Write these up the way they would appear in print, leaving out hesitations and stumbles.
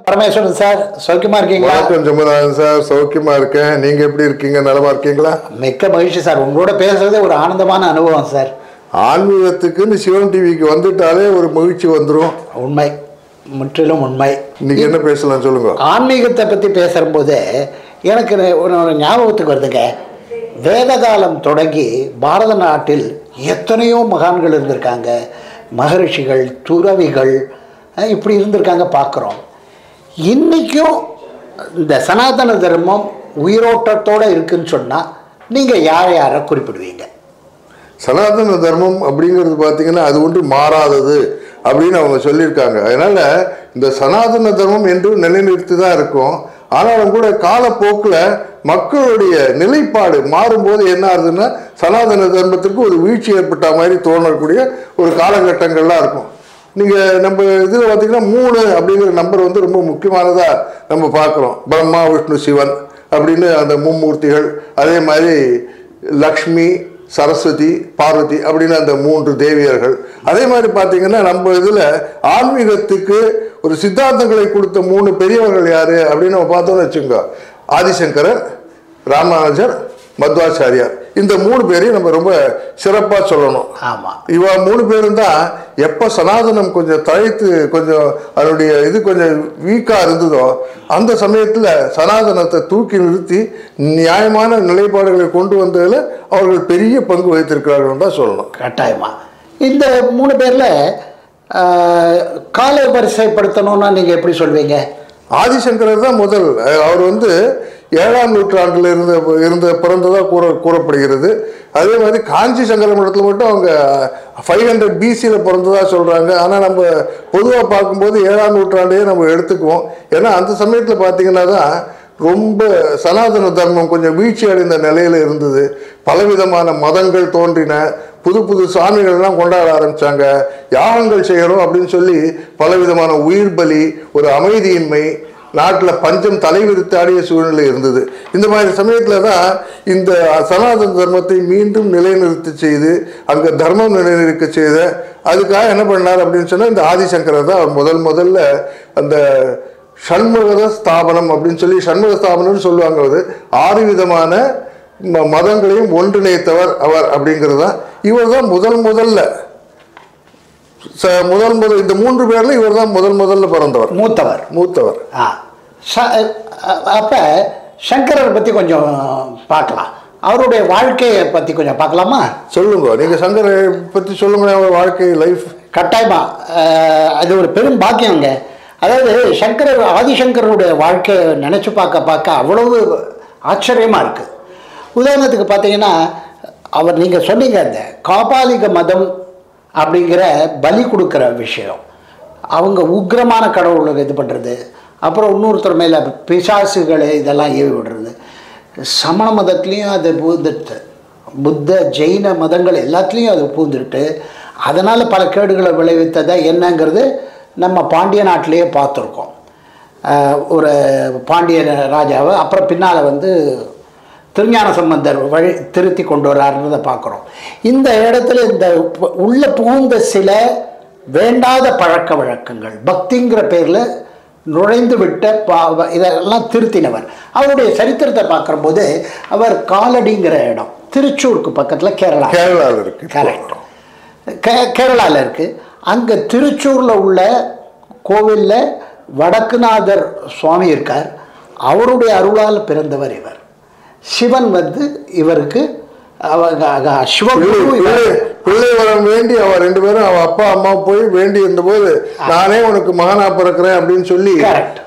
Parameswaran sir, சௌக்கியமா இருக்கீங்களா? வணக்கம் ஜமுனாதன் சார், சௌக்கியமா இருக்கேன். நீங்க எப்படி இருக்கீங்க? நலமா இருக்கீங்களா? மிக்க மகிழ்ச்சி சார். உங்களோட பேசுறது ஒரு ஆனந்தமான அனுபவம் சார். ஆன்மீகத்துக்குன்னு சிவன் டிவிக்கு வந்துட்டாலே ஒரு மகிழ்ச்சி வந்துடும். உண்மை, முற்றிலும் உண்மை. இன்னைக்கு என்ன பேசலாம் சொல்லுங்க. ஆன்மீகத்தை பத்தி பேசும்போது எனக்கு ஒரு ஞாபகத்துக்கு வருதுங்க. வேத காலம் தொடங்கி பாரத நாட்டில் எத்தனையோ மகான்கள் இருந்திருக்காங்க. மகரிஷிகள், துறவிகள் இப்படி இருந்திருக்காங்க பார்க்குறோம். இன்றைக்கும் இந்த சனாதன தர்மம் உயிரோட்டத்தோடு இருக்குன்னு சொன்னால் நீங்கள் யாரை குறிப்பிடுவீங்க? சனாதன தர்மம் அப்படிங்கிறது பார்த்தீங்கன்னா அது ஒன்று மாறாதது அப்படின்னு அவங்க சொல்லியிருக்காங்க. அதனால் இந்த சனாதன தர்மம் என்று நிலைநிறுத்தி தான் இருக்கும். ஆனாலும் கூட காலப்போக்கில் மக்களுடைய நிலைப்பாடு மாறும்போது என்ன ஆகுதுன்னா சனாதன தர்மத்திற்கு ஒரு வீழ்ச்சி ஏற்பட்ட மாதிரி தோணக்கூடிய ஒரு காலகட்டங்கள்லாம் இருக்கும். நீங்கள் நம்ம இதில் பார்த்தீங்கன்னா 3 அப்படிங்கிற நம்பர் வந்து ரொம்ப முக்கியமானதாக நம்ம பார்க்குறோம். பிரம்மா, விஷ்ணு, சிவன் அப்படின்னு அந்த மும்மூர்த்திகள், அதே மாதிரி லக்ஷ்மி, சரஸ்வதி, பார்வதி அப்படின்னு அந்த 3 தேவியர்கள். அதே மாதிரி பார்த்தீங்கன்னா நம்ம இதில் ஆன்மீகத்துக்கு ஒரு சித்தாந்தங்களை கொடுத்த 3 பெரியவர்கள் யார் அப்படின்னு நம்ம பார்த்தோம்னு வச்சுக்கோங்க. ஆதிசங்கரர், ராமானுஜர், மத்வாச்சாரியார். இந்த 3 பேரையும் நம்ம ரொம்ப சிறப்பாக சொல்லணும். ஆமாம், இவ 3 பேரும் தான் எப்போ சனாதனம் கொஞ்சம் தழைத்து கொஞ்சம் அதனுடைய இது கொஞ்சம் வீக்காக இருந்ததோ அந்த சமயத்தில் சனாதனத்தை தூக்கி நிறுத்தி நியாயமான நிலைப்பாடுகளை கொண்டு வந்ததில் அவர்கள் பெரிய பங்கு வகித்திருக்கிறார்கள் தான் சொல்லணும். கட்டாயமாக. இந்த 3 பேரில் கால வரிசைப்படுத்தணும்னா நீங்கள் எப்படி சொல்வீங்க? ஆதிசங்கரர் தான் முதல். அவர் வந்து 7ஆம் நூற்றாண்டில் பிறந்ததாக கூறப்படுகிறது. அதே மாதிரி காஞ்சி சங்கர மடத்தில் மட்டும் அவங்க 500 BCயில் பிறந்ததாக சொல்கிறாங்க. ஆனால் நம்ம பொதுவாக பார்க்கும்போது 7ஆம் நூற்றாண்டையே நம்ம எடுத்துக்குவோம். ஏன்னா அந்த சமயத்தில் பார்த்தீங்கன்னா தான் ரொம்ப சனாதன தர்மம் கொஞ்சம் வீழ்ச்சி அடைந்த நிலையில் இருந்தது. பலவிதமான மதங்கள் தோன்றின, புது புது சாமிகள்லாம் கொண்டாட ஆரம்பித்தாங்க. யாகங்கள் செய்கிறோம் அப்படின்னு சொல்லி பலவிதமான உயிர் பலி, ஒரு அமைதியின்மை, நாட்டில் பஞ்சம் தலைவிரித்தாடிய சூழ்நிலை இருந்தது. இந்த மாதிரி சமயத்தில் தான் இந்த சனாதன தர்மத்தை மீண்டும் நிலைநிறுத்தி செய்து அங்கே தர்மம் நிலைநிறுத்த செய்த அதுக்காக என்ன பண்ணார் அப்படின்னு சொன்னால் இந்த ஆதிசங்கரர் தான் அவர் முதல்ல அந்த ஷண்முக ஸ்தாபனம் அப்படின்னு சொல்லி ஷண்முக ஸ்தாபனம்னு சொல்லுவாங்க. அது 6 விதமான மதங்களையும் ஒன்றிணைத்தவர் அவர் அப்படிங்கிறது தான். இவர் தான் முதல்ல இந்த 3 பேர்ல இவர் தான் முதல்ல பிறந்தவர், மூத்தவர். அப்ப சங்கரர் பத்தி கொஞ்சம் பார்க்கலாம். அவருடைய வாழ்க்கையை பத்தி கொஞ்சம் பார்க்கலாமா? சொல்லுங்க, நீங்க சங்கரை பத்தி சொல்லுங்க. அவர் வாழ்க்கை லைஃப் கட்டாயமா அது ஒரு பெரும் பாக்கியங்க. அதாவது ஆதிசங்கருடைய வாழ்க்கையை நினைச்சு பார்க்க அவ்வளவு ஆச்சரியமா இருக்கு. உதாரணத்துக்கு பார்த்தீங்கன்னா அவர் நீங்க சொன்னீங்க அந்த காபாலிக மதம் அப்படிங்கிற பலி கொடுக்குற விஷயம், அவங்க உக்கிரமான கடவுளுக்கு இது பண்ணுறது, அப்புறம் இன்னொருத்தர் மேலே பிசாசுகளை இதெல்லாம் ஏவி விடுறது. சமண மதத்துலேயும் அது பூந்துட்டு, புத்த ஜெயின மதங்கள் எல்லாத்துலேயும் அது பூந்துட்டு அதனால் பல கேடுகளை விளைவித்ததை என்னங்கிறது நம்ம பாண்டிய நாட்டிலேயே பார்த்துருக்கோம். ஒரு பாண்டிய ராஜாவை அப்புறம் பின்னால் வந்து திருஞான சம்பந்தர் வழி திருத்தி கொண்டு வர்றாருன்றதை பார்க்குறோம். இந்த இடத்துல இந்த உள்ள புகுந்த சில வேண்டாத பழக்க வழக்கங்கள், பக்திங்கிற பேரில் நுழைந்து விட்ட இதெல்லாம் திருத்தினவர். அவருடைய சரித்திரத்தை பார்க்கும்போது அவர் காலடிங்கிற இடம் திருச்சூருக்கு பக்கத்தில் கேரளாவில் இருக்குது. கரெக்ட், கேரளாவில் இருக்குது. அங்கே திருச்சூரில் உள்ள கோவிலில் வடக்குநாதர் சுவாமி இருக்கார். அவருடைய அருளால் பிறந்தவர் இவர். சிவன் வந்து இவருக்கு பிள்ளை வரம் வேண்டி அவர் 2 பேரும் அவ அப்பா அம்மா போய் வேண்டி இருந்தபோது நானே உனக்கு மகனா பிறக்கிறேன் அப்படின்னு சொல்லி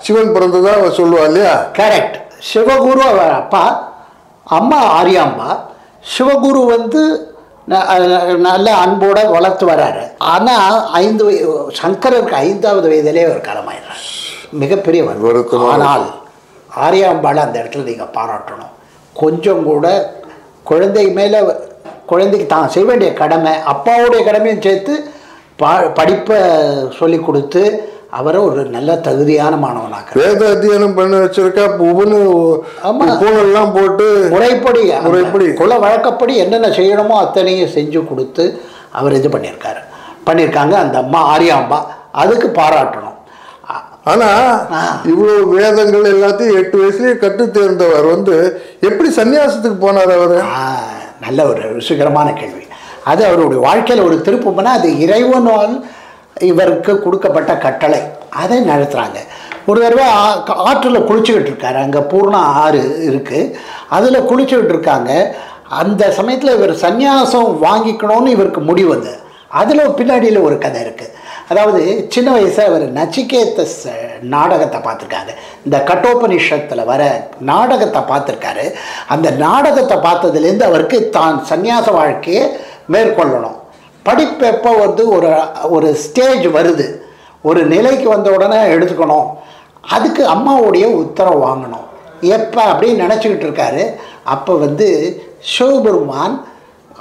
சிவன் பிறந்ததா அவர் சொல்லுவா இல்லையா? கரெக்ட். சிவகுரு அவர் அப்பா, அம்மா ஆரியாம்பா. சிவகுரு வந்து நல்ல அன்போட வளர்த்து வர்றாரு. ஆனால் சங்கரருக்கு 5வது வயதிலே ஒரு காலமாயிடுறார். மிகப்பெரியவர். ஆனால் ஆரியாம்பாளை அந்த இடத்துல நீங்கள் பாராட்டணும். கொஞ்சம் கூட குழந்தைக்கு தான் செய்ய வேண்டிய கடமை, அப்பாவுடைய கடமையும் சேர்த்து படிப்பை சொல்லி கொடுத்து அவரை ஒரு நல்ல தகுதியான மாணவனாக்க வேத அத்தியனம் பண்ணி வச்சிருக்கா. பூனெல்லாம் போட்டு முறைப்படி குல வழக்கப்படி என்னென்ன செய்யணுமோ அத்தனையும் செஞ்சு கொடுத்து அவர் இது பண்ணியிருக்காங்க அந்த அம்மா ஆரியாம்பா. அதுக்கு பாராட்டணும். ஆனா இவ்வளவு வேதங்கள் எல்லாத்தையும் 8 வயசுலயே கற்று தேர்ந்தவர் எப்படி சன்னியாசத்துக்கு போனார் அவரு? நல்ல ஒரு ருசிகரமான கேள்வி. அது அவருடைய வாழ்க்கையில் ஒரு திருப்பம்னா அது இறைவனால் இவருக்கு கொடுக்கப்பட்ட கட்டளை. அதை நடத்துகிறாங்க. ஒரு தடவை ஆற்றில் குளிச்சுக்கிட்டு இருக்காரு. அங்கே பூர்ணா ஆறு இருக்குது, அதில் குளிச்சுக்கிட்டு இருக்காங்க. அந்த சமயத்தில் இவர் சந்நியாசம் வாங்கிக்கணும்னு இவருக்கு முடிவு வந்து அதில் பின்னாடியில் ஒரு கதை இருக்குது. அதாவது சின்ன வயசில் அவர் நச்சிகேத நாடகத்தை பார்த்துருக்காங்க. இந்த கட்டோபனிஷத்தில் வர நாடகத்தை பார்த்துருக்காரு. அந்த நாடகத்தை பார்த்ததுலேருந்து அவருக்கு தான் சந்நியாச வாழ்க்கையை மேற்கொள்ளணும். படிப்பு எப்போ ஒரு ஸ்டேஜ் வருது, ஒரு நிலைக்கு வந்த உடனே எடுத்துக்கணும், அதுக்கு அம்மாவுடைய உத்தரவு வாங்கணும் எப்போ அப்படின்னு நினச்சிக்கிட்டு இருக்காரு. அப்போ சிவபெருமான்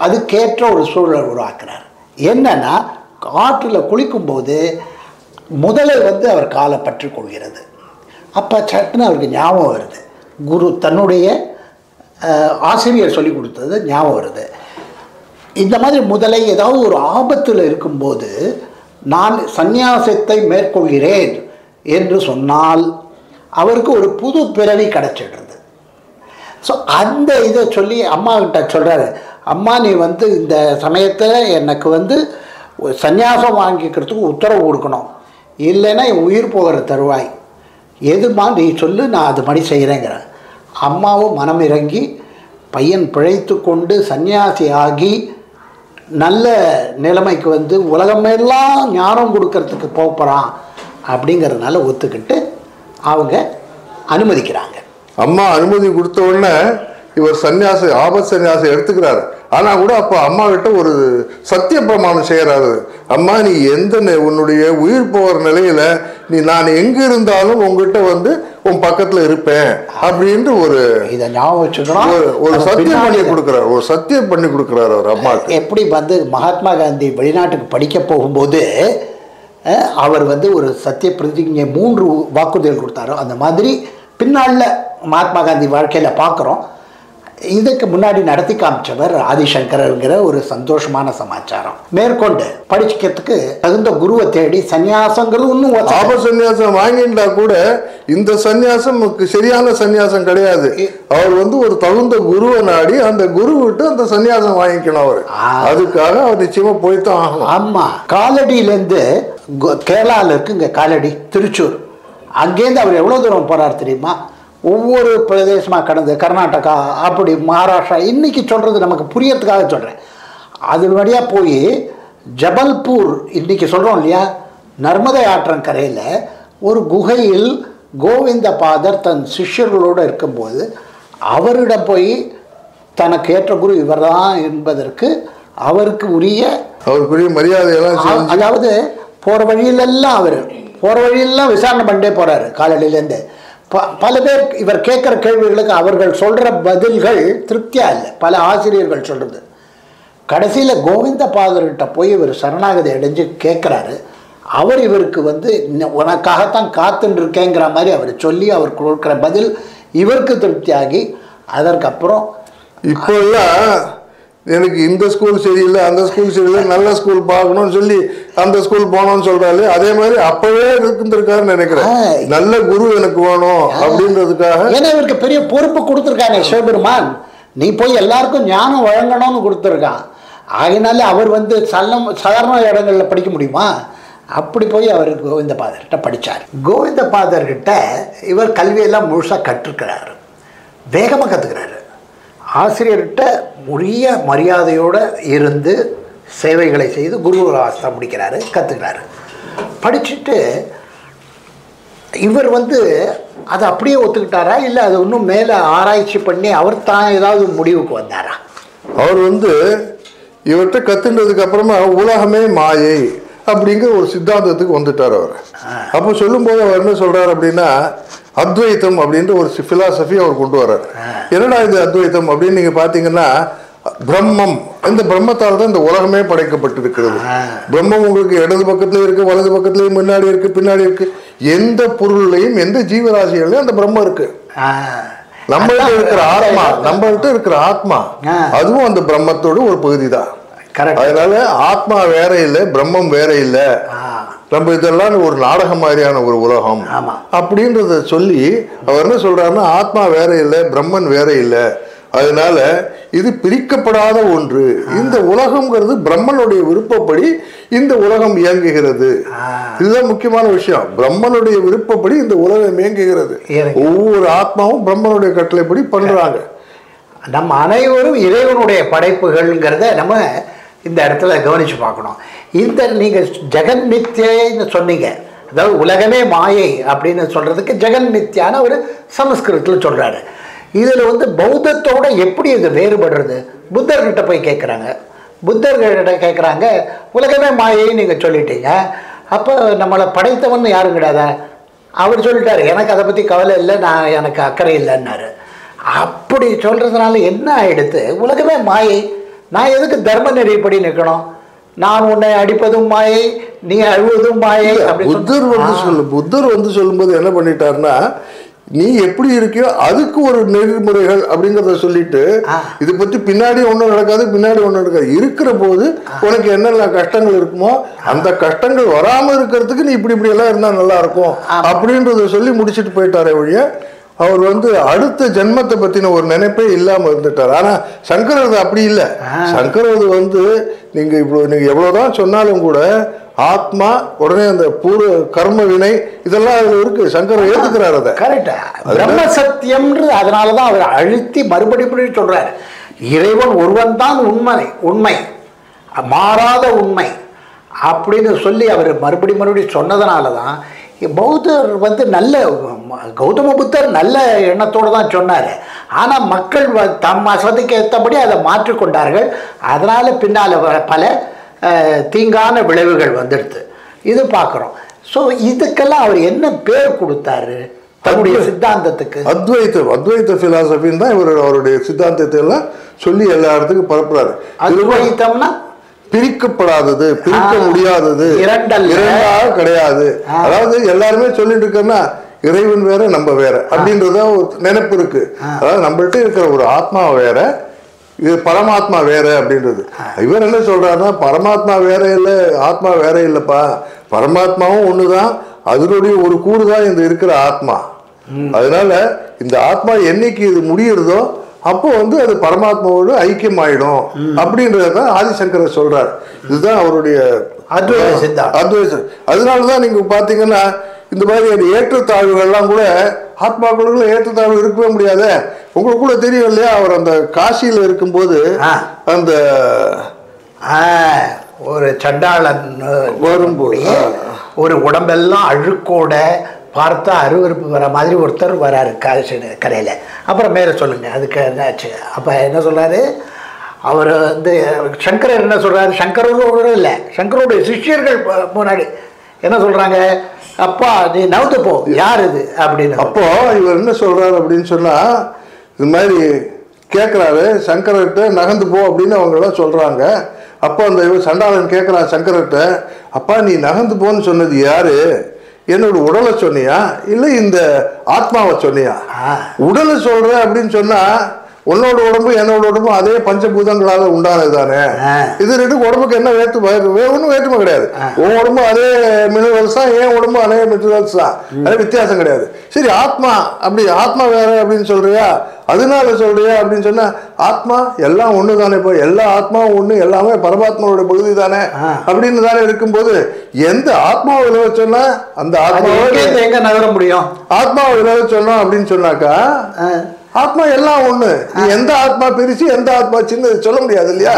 அதுக்கேற்ற ஒரு சூழலை உருவாக்குறார். என்னன்னா ஆற்றில் குளிக்கும்போது முதலை அவர் காலை பற்றி கொள்கிறது. அப்போ சட்டுன்னு அவருக்கு ஞாபகம் வருது, குரு தன்னுடைய ஆசிரியர் சொல்லி கொடுத்தது ஞாபகம் வருது. இந்த மாதிரி முதலை ஏதாவது ஒரு ஆபத்தில் இருக்கும்போது நான் சந்நியாசத்தை மேற்கொள்கிறேன் என்று சொன்னால் அவருக்கு ஒரு புது பிறவி கிடச்சிடுறது. ஸோ அந்த இதை சொல்லி அம்மா கிட்ட சொல்கிறாரு, அம்மா நீ இந்த சமயத்தில் எனக்கு சந்நியாசம் வாங்கிக்கிறதுக்கு உத்தரவு கொடுக்கணும், இல்லைன்னா என் உயிர் போகிற தருவாய், எதுமா நீ சொல்லு, நான் அது மாதிரி செய்கிறேங்கிறேன். அம்மாவும் மனம் இறங்கி பையன் பிழைத்து கொண்டு சன்னியாசி ஆகி நல்ல நிலைமைக்கு உலகமெல்லாம் ஞானம் கொடுக்கறதுக்கு போகிறான் அப்படிங்கிறதுனால ஒத்துக்கிட்டு அவங்க அனுமதிக்கிறாங்க. அம்மா அனுமதி கொடுத்த உடனே இவர் ஆபத் சன்னியாசம் எடுத்துக்கிறாரு. ஆனா கூட அப்ப அம்மா கிட்ட ஒரு சத்திய பிரமாணம் செய்யறாரு. அம்மா நீ உன்னுடைய உயிர் போகிற நிலையில நான் எங்க இருந்தாலும் உங்ககிட்ட உன் பக்கத்துல இருப்பேன் அப்படின்ட்டு ஒரு சத்தியம் பண்ணி கொடுக்கிறார். ஒரு சத்தியம் பண்ணி கொடுக்கிறார் அவர் அம்மா. எப்படி மகாத்மா காந்தி வெளிநாட்டுக்கு படிக்க போகும்போது அவர் ஒரு சத்திய பிரதிஜை 3 வாக்குறுதிகள் கொடுத்தாரோ அந்த மாதிரி பின்னாளில் மகாத்மா காந்தி வாழ்க்கையில் பார்க்குறோம். இதுக்கு முன்னாடி நடத்தி காமிச்சவர் ஆதிசங்கரங்கிற ஒரு சந்தோஷமான சமாச்சாரம். மேற்கொண்டு படிக்கிறதுக்கு தகுந்த குருவை தேடி சன்னியாசங்கிறது இன்னும் ஆப சன்னியாசம் வாங்கிட்டா கூட இந்த சன்னியாசம் சரியான சன்னியாசம் கிடையாது. அவர் ஒரு தகுந்த குருவை நாடி அந்த குரு விட்டு அந்த சன்னியாசம் வாங்கிக்கணும். அவர் அதுக்காக அவர் நிச்சயமா போய்தான் ஆகணும். ஆமா, காலடியிலேருந்து கேரளாவில் இருக்கு, இங்க காலடி திருச்சூர், அங்கேருந்து அவர் எவ்வளோ தூரம் போறார் தெரியுமா? ஒவ்வொரு பிரதேசமாக கடந்து கர்நாடகா, அப்படி மகாராஷ்டிரா, இன்றைக்கி சொல்கிறது நமக்கு புரியறதுக்காக சொல்கிறேன். அது வழியாக போய் ஜபல்பூர், இன்றைக்கி சொல்கிறோம் இல்லையா, நர்மதை ஆற்றங்கரையில் ஒரு குகையில் கோவிந்த பாதர் தன் சிஷ்யர்களோடு இருக்கும்போது அவரிடம் போய் தனக்கு ஏற்ற குரு இவர் தான் என்பதற்கு அவருக்கு உரிய மரியாதையெல்லாம், அதாவது போகிற வழியிலெல்லாம் விசாரணை பண்ணிட்டே போகிறாரு காலையிலேருந்து. பல பேர் இவர் கேட்குற கேள்விகளுக்கு அவர்கள் சொல்கிற பதில்கள் திருப்தியாக இல்லை, பல ஆசிரியர்கள் சொல்கிறது. கடைசியில் கோவிந்த பாதர்கிட்ட போய் இவர் சரணாகதி அடைஞ்சு கேட்குறாரு. அவர் இவருக்கு உனக்காகத்தான் காத்துன்னு இருக்கேங்கிற மாதிரி அவர் சொல்லி அவர் கொடுக்குற பதில் இவருக்கு திருப்தியாகி அதற்கப்புறம் இப்போல்லாம் எனக்கு இந்த ஸ்கூல் சரியில்லை, அந்த ஸ்கூல் சரியில்லை, நல்ல ஸ்கூல் பார்க்கணும்னு சொல்லி அந்த ஸ்கூல் போகணும்னு சொல்றாரு. அதே மாதிரி அப்பவே இருந்திருக்காருன்னு நினைக்கிறேன். நல்ல குரு எனக்கு வேணும் அப்படின்றதுக்காக. ஏன்னா இவருக்கு பெரிய பொறுப்பு கொடுத்துருக்காங்க சிவபெருமான், நீ போய் எல்லாருக்கும் ஞானம் வழங்கணும்னு கொடுத்துருக்கான். ஆகினால அவர் சாதாரண இடங்களில் படிக்க முடியுமா? அப்படி போய் அவர் கோவிந்த பாதர்கிட்ட படித்தார். கோவிந்த பாதர்கிட்ட இவர் கல்வியெல்லாம் முழுசாக கற்றுக்கிறாரு, வேகமாக கற்றுக்கிறாரு. ஆசிரியர்கிட்ட உரிய மரியாதையோடு இருந்து சேவைகளை செய்து குருவாஸ்தா முடிக்கிறாரு, கற்றுக்கிறாரு. படிச்சுட்டு இவர் அதை அப்படியே ஒத்துக்கிட்டாரா, இல்லை அது இன்னும் மேலே ஆராய்ச்சி பண்ணி அவர் தான் ஏதாவது முடிவுக்கு வந்தாரா? அவர் இவர்கிட்ட கற்றுன்றதுக்கு அப்புறமா உலகமே மாயை அப்படிங்கிற ஒரு சித்தாந்தத்துக்கு வந்துட்டார் அவர். அப்போ சொல்லும்போது அவர் என்ன சொல்கிறார் அப்படின்னா, அத்வைத்தம் அப்படின்ற ஒரு பிலாசபி அவர் கொண்டு வர்றார். என்னடா இது அத்வைத்தம் அப்படின்னு நீங்க பாத்தீங்கன்னா, பிரம்மம், இந்த பிரம்மத்தால் தான் இந்த உலகமே படைக்கப்பட்டிருக்கிறது. பிரம்மம் உங்களுக்கு இடது பக்கத்துலயும் இருக்கு, வலது பக்கத்துலயும், முன்னாடி இருக்கு, பின்னாடி இருக்கு. எந்த பொருள்லையும் எந்த ஜீவராசிகளையும் அந்த பிரம்மம் இருக்கு. நம்மள்ட்ட இருக்கிற ஆத்மா அதுவும் அந்த பிரம்மத்தோட ஒரு பகுதி தான். அதனால ஆத்மா வேற இல்லை, பிரம்மம் வேற இல்லை. நம்ம இதெல்லாம் ஒரு நாடகம் மாதிரியான ஒரு உலகம் அப்படின்றத சொல்லி அவர் என்ன சொல்றாருன்னா, ஆத்மா வேற இல்லை, பிரம்மன் வேற இல்லை, அதனால இது பிரிக்கப்படாத ஒன்று. இந்த உலகம்ங்கிறது பிரம்மனுடைய விருப்பப்படி இந்த உலகம் இயங்குகிறது. இதுதான் முக்கியமான விஷயம். பிரம்மனுடைய விருப்பப்படி இந்த உலகம் இயங்குகிறது. ஒவ்வொரு ஆத்மாவும் பிரம்மனுடைய கட்டளைப்படி பண்றாங்க. நம்ம அனைவரும் இறைவனுடைய படைப்புகள்ங்கிறத நம்ம இந்த இடத்துல கவனிச்சு பார்க்கணும். இந்த நீங்க ஜெகன் மித்யன்னு சொன்னீங்க, அதாவது உலகமே மாயை அப்படின்னு சொல்றதுக்கு ஜெகன் மித்யான ஒரு சமஸ்கிருதத்தில் சொல்றாரு. இதில் வந்து பௌத்தத்தோட எப்படி இது வேறுபடுறது? புத்தர்கிட்ட போய் கேட்குறாங்க, புத்தர்கிட்ட கேட்குறாங்க, உலகமே மாயை நீங்கள் சொல்லிட்டீங்க, அப்போ நம்மளை படைத்தவன் யாரும் கிடையாதா? அவர் சொல்லிட்டாரு, எனக்கு அதை பற்றி கவலை இல்லை, எனக்கு அக்கறை இல்லைன்னாரு. அப்படி சொல்கிறதுனால என்ன ஆகிடுது? உலகமே மாயை, நான் எதுக்கு தர்ம நெறிப்படி நிற்கணும்? நான் உன்னை அடிப்பதும் மாயை, நீ அழுவதும் மாயை. புத்தர் வந்து சொல்லும்போது என்ன பண்ணிட்டாருன்னா, நீ எப்படி இருக்கியோ அதுக்கு ஒரு நெறிமுறைகள் அப்படிங்கிறத சொல்லிட்டு, இதை பத்தி பின்னாடி ஒன்றும் நடக்காது, பின்னாடி ஒன்றும் நடக்காது. இருக்கிற போது உனக்கு என்னென்ன கஷ்டங்கள் இருக்குமோ அந்த கஷ்டங்கள் வராம இருக்கிறதுக்கு நீ இப்படி எல்லாம் இருந்தா நல்லா இருக்கும் அப்படின்றத சொல்லி முடிச்சுட்டு போயிட்டாரே ஒழிய, அவர் வந்து அடுத்த ஜென்மத்தை பத்தின ஒரு நினைப்பே இல்லாம இருந்துட்டார். ஆனா சங்கரது அப்படி இல்லை. சங்கரது வந்து நீங்க எவ்வளவுதான் சொன்னாலும் கூட ஆத்மா, உடனே அந்த பூர்வ கர்ம வினை இதெல்லாம் அதுல இருக்கு. சங்கரர் ஏத்துக்கிறார் அதை. கரெக்டா, பிரம்ம சத்தியம்ன்றது. அதனாலதான் அவர் அழுத்தி மறுபடியும் சொல்றாரு, இறைவன் ஒருவன் தான் உண்மை, மாறாத உண்மை அப்படின்னு சொல்லி அவர் மறுபடியும் சொன்னதுனாலதான் பௌத்தர் வந்து நல்ல, கௌதம புத்தர் நல்ல எண்ணத்தோடு தான் சொன்னார். ஆனால் மக்கள் தம் வசதிக்கு ஏற்றபடி அதை மாற்றிக்கொண்டார்கள். அதனால் பின்னால் பல தீங்கான விளைவுகள் வந்துடுது. இது பார்க்குறோம். ஸோ இதுக்கெல்லாம் அவர் என்ன பேர் கொடுத்தாரு தன்னுடைய சித்தாந்தத்துக்கு? அத்வைத்த பிலாசபின்னு தான் இவர் அவருடைய சித்தாந்தத்தை எல்லாம் சொல்லி எல்லா இடத்துக்கும் பரப்புறாரு. அத்வைத்தம்னா பிரிக்கப்படாதது, பிரிக்க முடியாதது, இரண்டாக கிடையாது. அதாவது எல்லாருமே சொல்லிட்டு இருக்கோம்னா இறைவன் வேற நம்ம வேற அப்படின்றத ஒரு நினைப்பு இருக்கு. அதாவது நம்மள்ட்ட இருக்கிற ஒரு ஆத்மா வேற, இது பரமாத்மா வேற அப்படின்றது. இவர் என்ன சொல்றாருன்னா, பரமாத்மா வேற இல்லை, ஆத்மா வேற இல்லப்பா, பரமாத்மாவும் ஒண்ணுதான், அதனுடைய ஒரு கூறு தான் இந்த இருக்கிற ஆத்மா. அதனால இந்த ஆத்மா என்னைக்கு இது முடியுறதோ அப்போ வந்து அது பரமாத்மாவோடு ஐக்கியம் ஆயிடும் அப்படின்றதான் ஆதிசங்கரர் சொல்றார். இதுதான் அவருடைய அத்வைதம். அதனாலதான் நீங்க பாத்தீங்கன்னா இந்த மாதிரி ஏற்றத்தாழ்வுகள்லாம் கூட ஆத்மாக்களுக்குள்ள ஏற்றத்தாழ்வு இருக்கவே முடியாது. உங்களுக்கு கூட தெரியும் இல்லையா, அவர் அந்த காசியில இருக்கும்போது அந்த ஒரு சண்டாளன் வரும்போது ஒரு உடம்பெல்லாம் அழுக்கோட பார்த்தா அருவருப்பு வர மாதிரி ஒருத்தர் வராரு காசி கரையில். அப்புறம் மேலே சொல்லுங்க, அதுக்கு என்னாச்சு? அப்போ என்ன சொல்றாரு அவர் வந்து, சங்கரர் என்ன சொல்றாரு? சங்கரோட இல்லை, சங்கரோடைய சிஷ்யர்கள் முன்னாடி என்ன சொல்றாங்க, அப்பா நீ நவுத்து போ, யார் இது அப்படின்னு. அப்போ இவர் என்ன சொல்றாரு அப்படின்னு சொன்னா, இது மாதிரி கேட்குறாரு சங்கரர்கிட்ட, நகர்ந்து போ அப்படின்னு அவங்க எல்லாம் சொல்றாங்க. அப்போ அந்த இவர் சண்டாளன் கேட்குறான் சங்கரர்கிட்ட, அப்பா நீ நகர்ந்து போன்னு சொன்னது யாரு? என்னோட உடலை சொன்னியா இல்லை இந்த ஆத்மாவை சொன்னியா? உடலை சொல்ற அப்படின்னு சொன்னா உன்னோட உடம்பு என்னோட உடம்பு அதே பஞ்சபூதங்களால உண்டானது தானே. இது ரெண்டு உடம்புக்கு என்ன ஒன்றும் வேற்றுமை கிடையாது. உன் உடம்பு அதே மினரல்ஸ் தான், என் உடம்பு அதே மினரல்ஸ் தான், அதே வித்தியாசம் கிடையாது. சரி ஆத்மா அப்படி ஆத்மா வேற அப்படின்னு சொல்றியா, அதனால சொல்றியா அப்படின்னு சொன்னா, ஆத்மா எல்லாம் ஒண்ணு தானே, இப்போ எல்லா ஆத்மாவும் ஒண்ணு, எல்லாமே பரமாத்மாவோட பகுதி தானே அப்படின்னு தானே இருக்கும்போது எந்த ஆத்மாவை விலக சொன்னா அந்த ஆத்மாவை எங்க நகர முடியும்? ஆத்மாவை விலக சொன்னோம் அப்படின்னு சொன்னாக்கா ஆத்மா எல்லாம் ஒண்ணு. எந்த ஆத்மா பெருசு எந்த ஆத்மா சின்னது சொல்ல முடியாது இல்லையா?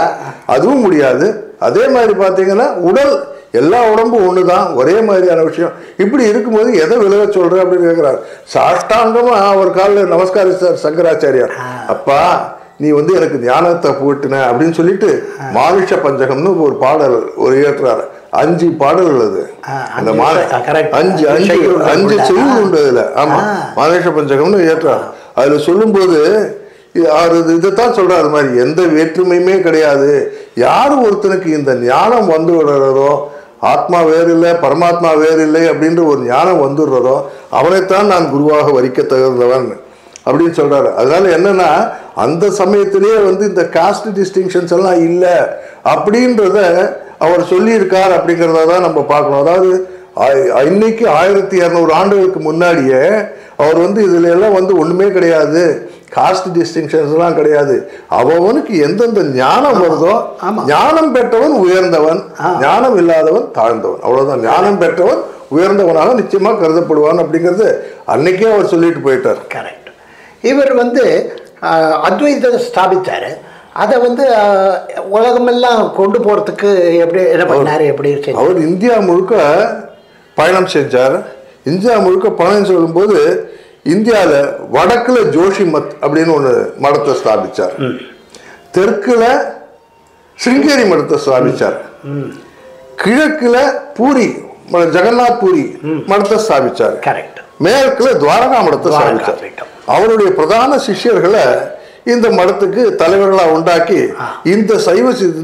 அதுவும் முடியாது. அதே மாதிரி பாத்தீங்கன்னா உடல், எல்லா உடம்பும் ஒண்ணுதான், ஒரே மாதிரியான விஷயம். இப்படி இருக்கும்போது எதை விலக சொல்ற அப்படின்னு கேட்கிறாரு. சாஷ்டாங்கமா அவர் காலில் நமஸ்காரிச்சார் சங்கராச்சாரியார். அப்பா நீ வந்து எனக்கு ஞானத்தை போட்டுன அப்படின்னு சொல்லிட்டு மானுஷ பஞ்சகம்னு ஒரு பாடல் ஒரு ஏற்றுறாரு. 5 பாடல்கள் அது. அந்த அஞ்சு செய்யுள் உண்டு அதுல. ஆமா, மாதேஷ பஞ்சகம்னு ஏற்றார். அதுல சொல்லும்போது இதைத்தான் சொல்றாரு. அது மாதிரி எந்த வேற்றுமையுமே கிடையாது. யாரு ஒருத்தனுக்கு இந்த ஞானம் வந்து விடுறதோ, ஆத்மா வேறு இல்லை பரமாத்மா வேறு இல்லை அப்படின்ற ஒரு ஞானம் வந்துடுறதோ அவனைத்தான் நான் குருவாக வரிக்க தகுந்தவன் அப்படின்னு சொல்றாரு. அதனால என்னன்னா அந்த சமயத்திலேயே வந்து இந்த காஸ்ட் டிஸ்டிங்ஷன்ஸ் எல்லாம் இல்லை அப்படின்றத அவர் சொல்லியிருக்கார் அப்படிங்கிறத தான் நம்ம பார்க்கணும். அதாவது இன்னைக்கு 1200 ஆண்டுகளுக்கு முன்னாடியே அவர் வந்து இதுல எல்லாம் வந்து ஒண்ணுமே கிடையாது, காஸ்ட் டிஸ்டிங்ஷன்ஸ் எல்லாம் கிடையாது. அவனுக்கு எந்தெந்த ஞானம் வருதோ, ஞானம் பெற்றவன் உயர்ந்தவன், ஞானம் இல்லாதவன் தாழ்ந்தவன், அவ்வளவுதான். ஞானம் பெற்றவன் உயர்ந்தவனாக நிச்சயமா கருதப்படுவான் அப்படிங்கிறது அன்னைக்கே அவர் சொல்லிட்டு போயிட்டார். கரெக்ட். இவர் வந்து அத்வைதத்தை ஸ்தாபித்தாரு. அதை வந்து உலகமெல்லாம் கொண்டு போறதுக்கு எப்படி என்ன பண்ணாரு? எப்படி அவர் இந்தியா முழுக்க பயணம் செஞ்சார். இந்தியா முழுக்க பயணம் சொல்லும்போது இந்தியாவில் வடக்குல ஜோஷி மத் அப்படின்னு ஒன்று மடத்தை ஸ்தாபிச்சார், தெற்குல சிருங்கேரி மடத்தை ஸ்தாபிச்சார், கிழக்குல பூரி ஜெகநாத் பூரி மடத்தை ஸ்தாபிச்சார், மேற்குல துவாரகா மடத்தை ஸ்தாபிச்சார். அவருடைய பிரதான சிஷ்யர்களை இந்த மடத்துக்கு தலைவர்களாக உண்டாக்கி இந்த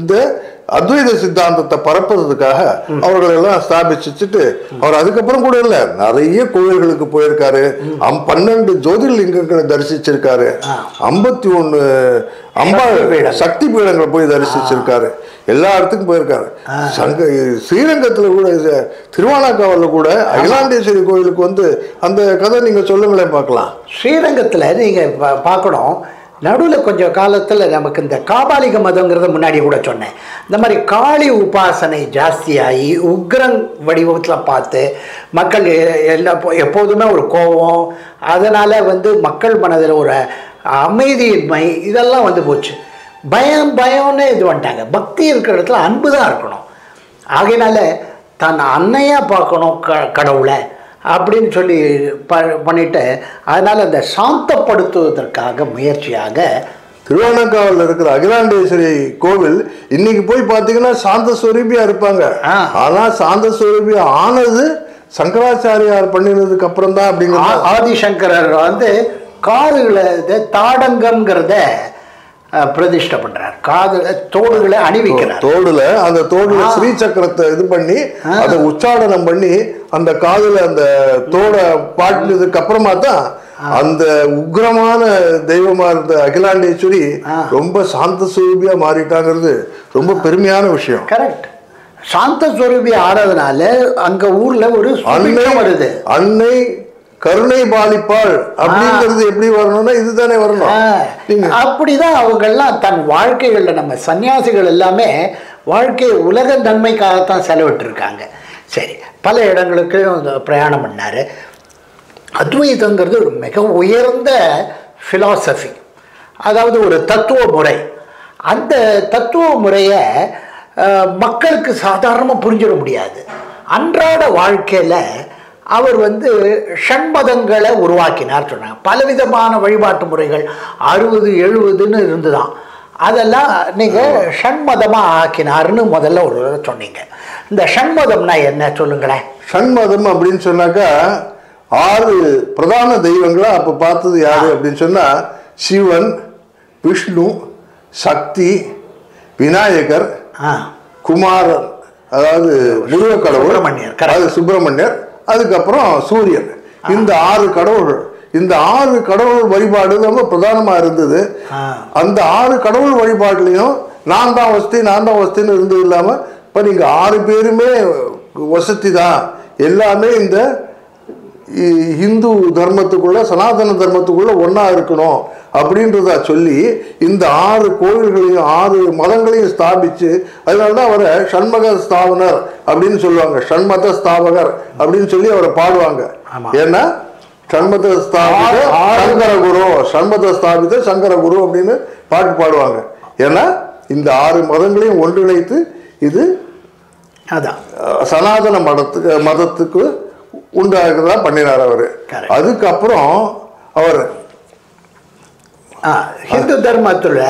இந்த அத்வைத சித்தாந்தத்தை பரப்புறதுக்காக அவர்கள் எல்லாம் ஸ்தாபிச்சுட்டு அவர் அதுக்கப்புறம் கூட இல்லை, நிறைய கோயில்களுக்கு போயிருக்காரு. 12 ஜோதிர்லிங்கங்களை தரிசிச்சிருக்காரு, 51 சக்தி பீடங்களை போய் தரிசிச்சிருக்காரு, எல்லா இடத்துக்கும் போயிருக்காரு. ஸ்ரீரங்கத்துல கூட திருவானாக்காவல்ல கூட அகிலாண்டேஸ்வரி கோயிலுக்கு வந்து அந்த கதை நீங்க சொல்லுங்களேன் பார்க்கலாம். ஸ்ரீரங்கத்துல நீங்க பார்க்கணும், நடுவில் கொஞ்சம் காலத்தில் நமக்கு இந்த காபாலிக மதங்கிறத முன்னாடி கூட சொன்னேன். இந்த மாதிரி காளி உபாசனை ஜாஸ்தியாகி உக்ரன் வடிவத்தில் பார்த்து மக்கள் எப்போதுமே ஒரு கோபம், அதனால் வந்து மக்கள் மனதில் ஒரு அமைதியின்மை இதெல்லாம் வந்து போச்சு. பயம்னு இது வந்துட்டாங்க. பக்தி இருக்கிற இடத்துல அன்பு தான் இருக்கணும். ஆகையினால தன் அன்னையாக பார்க்கணும் கடவுளை அப்படின்னு சொல்லி பண்ணிட்டு, அதனால் அந்த சாந்தப்படுத்துவதற்காக முயற்சியாக திருவானக்காவலில் இருக்கிற அகிலாண்டேஸ்வரி கோவில் இன்னைக்கு போய் பார்த்தீங்கன்னா சாந்த ஸ்வரூபியா இருப்பாங்க. ஆனால் சாந்த ஸ்வரூபியா ஆனது சங்கராச்சாரியார் பண்ணினதுக்கு அப்புறம் தான். அப்படிங்கிற ஆதிசங்கரர் வந்து காதுகளை தாடங்கம்ங்கிறத பிரதிஷ்டை பண்றார், தோடுகளை அணிவிக்கிறார். அந்த தோடுல ஸ்ரீ சக்கரத்தை இது பண்ணி அதை உச்சாடனம் பண்ணி அந்த காதுல அந்த தோட பாட்டினதுக்கு அப்புறமா தான் அந்த உக்ரமான தெய்வமா இருந்த அகிலாண்டேஸ்வரி ரொம்ப சாந்த ஸ்வரூபியா மாறிட்டாங்கிறது ரொம்ப பெருமையான விஷயம். கரெக்ட். சாந்த ஸ்வரூபி ஆறதுனால அங்க ஊர்ல ஒரு அன்னை வருது, அன்னை கருணை பாலிப்பாள் அப்படிங்கிறது எப்படி வரணும்னா இதுதானே வரணும். அப்படிதான் அவங்கெல்லாம் தன் வாழ்க்கைகள்ல நம்ம சன்னியாசிகள் எல்லாமே வாழ்க்கை உலக நன்மைக்காகத்தான் செலவிட்டு இருக்காங்க. சரி, பல இடங்களுக்கு பிரயாணம் பண்ணாரு. அத்வைதங்கிறது ஒரு மிக உயர்ந்த ஃபிலாசபி, அதாவது ஒரு தத்துவ முறை. அந்த தத்துவ முறையை மக்களுக்கு சாதாரணமாக புரிஞ்சிட முடியாது. அன்றாட வாழ்க்கையில் அவர் வந்து ஷண்மதங்களை உருவாக்கினார் சொன்னாங்க. பலவிதமான வழிபாட்டு முறைகள் 60-70ன்னு இருந்துதான். அதெல்லாம் நீங்கள் ஷண்மதமாக ஆக்கினார்னு முதல்ல ஒரு சொன்னீங்க. இந்த ஷண்மதம்னா என்ன சொல்லுங்களேன்? ஷண்மதம் அப்படின்னு சொன்னாக்கா 6 பிரதான தெய்வங்களா அப்போ பார்த்தது யாரு அப்படின்னு சொன்னா சிவன், விஷ்ணு, சக்தி, விநாயகர், குமாரன் அதாவது முருகக்கடவுள், அதாவது சுப்பிரமணியர், அதுக்கப்புறம் சூரியன். இந்த 6 கடவுள்கள், இந்த 6 கடவுள் வழிபாடு ரொம்ப பிரதானமா இருந்தது. அந்த 6 கடவுள் வழிபாடுலையும் நான் தான் வசதின்னு இருந்தது இல்லாம இப்ப நீங்க 6 பேருமே வசதி தான். எல்லாமே இந்த இந்து தர்மத்துக்குள்ள சனாதன தர்மத்துக்குள்ள ஒன்னா இருக்கணும் அப்படின்றத சொல்லி இந்த 6 கோவில்களையும் 6 மதங்களையும் ஸ்தாபிச்சு, அதனாலதான் அவரை ஷண்மத ஸ்தாபனர் அப்படின்னு சொல்லுவாங்க, ஷண்மத ஸ்தாபகர் அப்படின்னு சொல்லி அவரை பாடுவாங்க. ஏன்னா ஷண்மத ஸ்தாபித சங்கரகுரு, ஷண்மத ஸ்தாபித சங்கரகுரு அப்படின்னு பாட்டு பாடுவாங்க. ஏன்னா இந்த 6 மதங்களையும் ஒன்றிணைத்து இது அதான் சனாதன மதத்துக்கு உண்டாகிறதா பண்ணினார் அவரு. அதுக்கப்புறம் அவர் ஹிந்து தர்மத்துல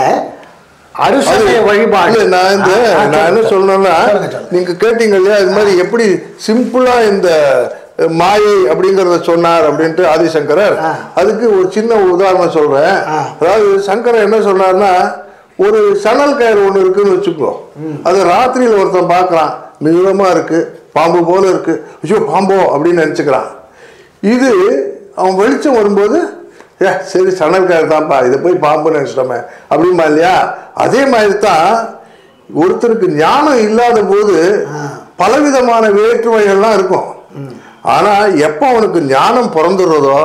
அருசமய வழிபாடு. நான் என்ன சொல்லணும்னா, நீங்க கேட்டீங்க இல்லையா, இது மாதிரி எப்படி சிம்பிளா இந்த மாயை அப்படிங்கறத சொன்னார் அப்படின்ட்டு ஆதிசங்கரர். அதுக்கு ஒரு சின்ன உதாரணம் சொல்றேன். அதாவது சங்கரர் என்ன சொன்னார்னா, ஒரு சணல் கயிறு ஒண்ணு இருக்குன்னு வச்சுக்கோ, அது ராத்திரியில ஒருத்தன் பார்க்கறான், நீளமா இருக்கு, பாம்பு போல இருக்கு, ஐயோ பாம்போ அப்படின்னு நினைச்சுக்கிறான். இது அவன் வெளிச்சம் வரும்போது சரி சணல் கயிறு தான்ப்பா, இதை போய் பாம்புன்னு நினைச்சிட்டோமே அப்படிமா இல்லையா? அதே மாதிரி தான் ஒருத்தருக்கு ஞானம் இல்லாத போது பலவிதமான வேற்றுமைகள்லாம் இருக்கும். ஆனா எப்ப அவனுக்கு ஞானம் பிறந்துடுறதோ,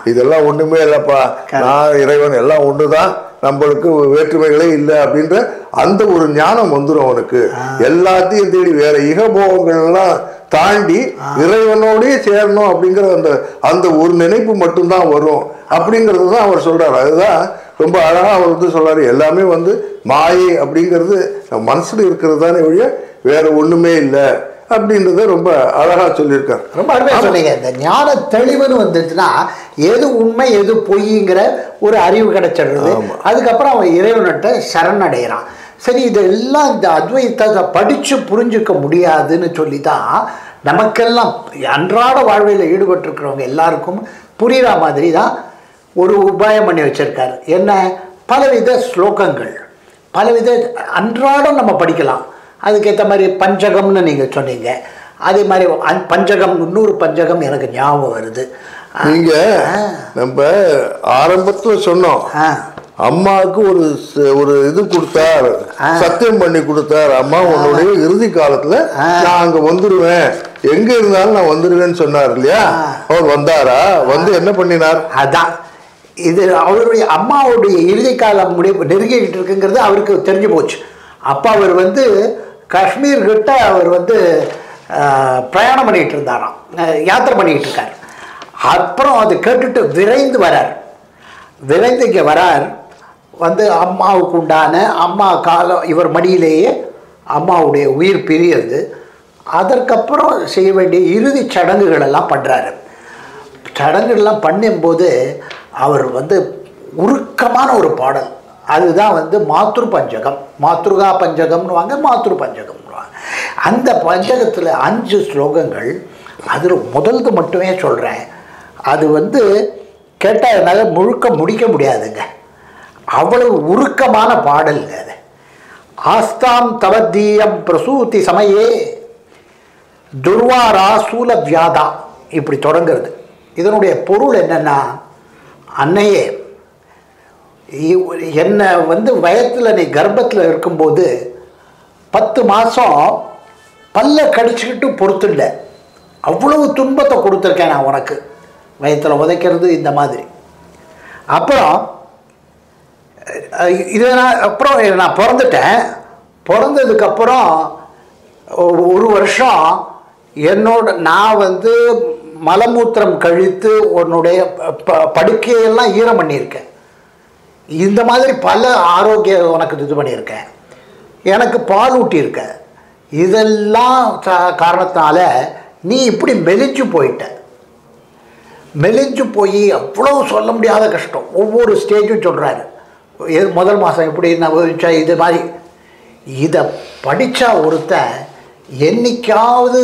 இதெல்லாம் ஒண்ணுமே இல்லப்பா, நான் இறைவன் எல்லாம் ஒண்ணுதான், நம்மளுக்கு வேற்றுமைகளே இல்லை அப்படின்ற அந்த ஒரு ஞானம் வந்துடும் அவனுக்கு. எல்லாத்தையும் தேடி வேற இகபோகங்கள்லாம் தாண்டி இறைவனோடய சேரணும் அப்படிங்கிற அந்த அந்த ஒரு நினைப்பு மட்டும்தான் வரும் அப்படிங்கிறது தான் அவர் சொல்றாரு. அதுதான் ரொம்ப அழகா அவர் வந்து சொல்றாரு, எல்லாமே வந்து மாயை அப்படிங்கிறது நம்ம மனசுல இருக்கிறது தானே ஒழிய வேற ஒண்ணுமே இல்லை அப்படின்றத ரொம்ப அழகா சொல்லியிருக்காரு. ரொம்ப அருமையா சொன்னீங்க. இந்த ஞான தெளிவுன்னு வந்துச்சுன்னா எது உண்மை எது பொய்ங்கிற ஒரு அறிவு கிடைச்சிடுறது. அதுக்கப்புறம் அவன் இறைவன்கிட்ட சரணடைகிறான். சரி, இதெல்லாம் இந்த அத்வைதத்தை படிச்சு புரிஞ்சுக்க முடியாதுன்னு சொல்லி தான் நமக்கெல்லாம் அன்றாட வாழ்வில் ஈடுபட்டிருக்கிறவங்க எல்லாருக்கும் புரிகிற மாதிரி தான் ஒரு உபாயம் பண்ணி வச்சிருக்காரு. என்ன, பலவித ஸ்லோகங்கள், பலவித அன்றாடம் நம்ம படிக்கலாம். அதுக்கேற்ற மாதிரி பஞ்சகம்னு நீங்கள் சொன்னீங்க. அதே மாதிரி பஞ்சகம், 100 பஞ்சகம் எனக்கு ஞாபகம் வருது. நீங்க நம்ம ஆரம்பத்துல சொன்னோம், அம்மாவுக்கு ஒரு இது கொடுத்தார், சத்தியம் பண்ணி கொடுத்தார், அம்மா உன்னுடைய இறுதி காலத்துல நான் அங்க வந்துடுவேன், எங்க இருந்தாலும் நான் வந்துடுவேன்னு சொன்னார் இல்லையா? அவர் வந்தாரா? வந்து என்ன பண்ணினார்? அதான் இது அவருடைய அம்மாவுடைய இறுதி காலம் நெருங்கிட்டு இருக்குங்கிறது அவருக்கு தெரிஞ்சு போச்சு. அப்போ அவர் வந்து காஷ்மீர் கிட்ட அவர் வந்து பிரயாணம் பண்ணிகிட்டு இருந்தாராம், யாத்திரை பண்ணிக்கிட்டு இருக்கார். அப்புறம் அதை கேட்டுட்டு விரைந்து வரார். விரைந்து இங்கே வரார். வந்து அம்மாவுக்கு உண்டான அம்மா காலம் இவர் மடியிலேயே அம்மாவுடைய உயிர் பிரியுது. அதற்கப்புறம் செய்ய வேண்டிய இறுதி சடங்குகளெல்லாம் பண்ணுறாரு. சடங்குகள்லாம் பண்ணும்போது அவர் வந்து உருக்கமான ஒரு பாடல், அதுதான் வந்து மாத்ரு பஞ்சகம், மாத்ருகா பஞ்சகம்னுவாங்க, மாத்ரு பஞ்சகம்னுவாங்க. அந்த பஞ்சகத்தில் 5 ஸ்லோகங்கள். அதில் முதல்து மட்டுமே சொல்கிறேன். அது வந்து கேட்டால் என்னால் முழுக்க முடிக்க முடியாதுங்க, அவ்வளவு உருக்கமான பாடல்ங்க அது. ஆஸ்தாம் தவத்தீயம் பிரசூதி சமயே துர்வாரா சூல வியாதா, இப்படி தொடங்குறது. இதனுடைய பொருள் என்னென்னா, அன்னையே என்னை வந்து வயத்தில் நீ கர்ப்பத்தில் இருக்கும்போது 10 மாதம் பல்ல கடிச்சுக்கிட்டு பொறுத்துடல, அவ்வளவு துன்பத்தை கொடுத்துருக்கேன் நான் உனக்கு, வயத்தில் உதைக்கிறது இந்த மாதிரி. அப்புறம் அப்புறம் நான் பிறந்துட்டேன். பிறந்ததுக்கப்புறம் 1 வருஷம் நான் வந்து மலமூத்திரம் கழித்து உன்னுடைய படுக்கையெல்லாம் ஈரம் பண்ணியிருக்கேன். இந்த மாதிரி பல ஆரோக்கிய உனக்கு இது பண்ணியிருக்கேன், எனக்கு பால் ஊட்டியிருக்க. இதெல்லாம் காரணத்தினால நீ இப்படி மெலிஞ்சு போயிட்ட. மெலிஞ்சு போய் அவ்வளோ சொல்ல முடியாத கஷ்டம். ஒவ்வொரு ஸ்டேஜும் சொல்கிறாரு. முதல் மாதம் எப்படி நான் இது மாதிரி. இதை படித்தா ஒருத்தன் என்னைக்காவது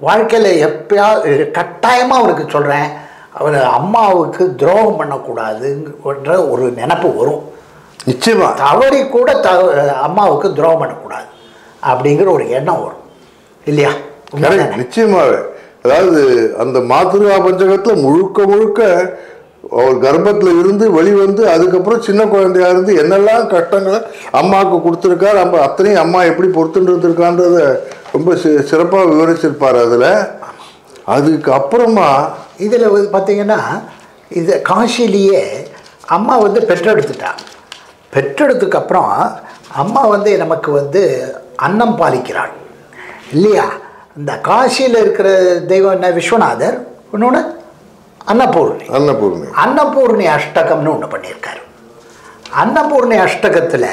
வாழ்க்கையில் எப்பயாவது கட்டாயமாக அவனுக்கு சொல்கிறேன், அவர் அம்மாவுக்கு துரோகம் பண்ணக்கூடாதுன்ற ஒரு நினப்பு வரும். நிச்சயமாக தவறி கூட அம்மாவுக்கு துரோகம் பண்ணக்கூடாது அப்படிங்கிற ஒரு எண்ணம் வரும் இல்லையா? நிச்சயமாவே. அதாவது அந்த மாத்ருகா பஞ்சகத்தில் முழுக்க முழுக்க அவர் கர்ப்பத்தில் இருந்து வெளிவந்து அதுக்கப்புறம் சின்ன குழந்தையா இருந்து என்னெல்லாம் கஷ்டங்களை அம்மாவுக்கு கொடுத்துருக்காரு, அத்தனையும் அம்மா எப்படி பொறுத்துட்டு இருந்திருக்கான்றத ரொம்ப சிறப்பாக விவரிச்சிருப்பார் அதில். அதுக்கு அப்புறமா இதில் பார்த்தீங்கன்னா, இது காசிலேயே அம்மா வந்து பெற்றெடுத்துட்டா. பெற்றெடுத்துக்கப்புறம் அம்மா வந்து நமக்கு வந்து அன்னம் பாலிக்கிறாள் இல்லையா? இந்த காசியில் இருக்கிற தெய்வம் என்ன? விஸ்வநாதர். இன்னொன்று அன்னபூர்ணி அஷ்டகம்னு ஒன்று பண்ணியிருக்காரு. அன்னபூர்ணி அஷ்டகத்தில்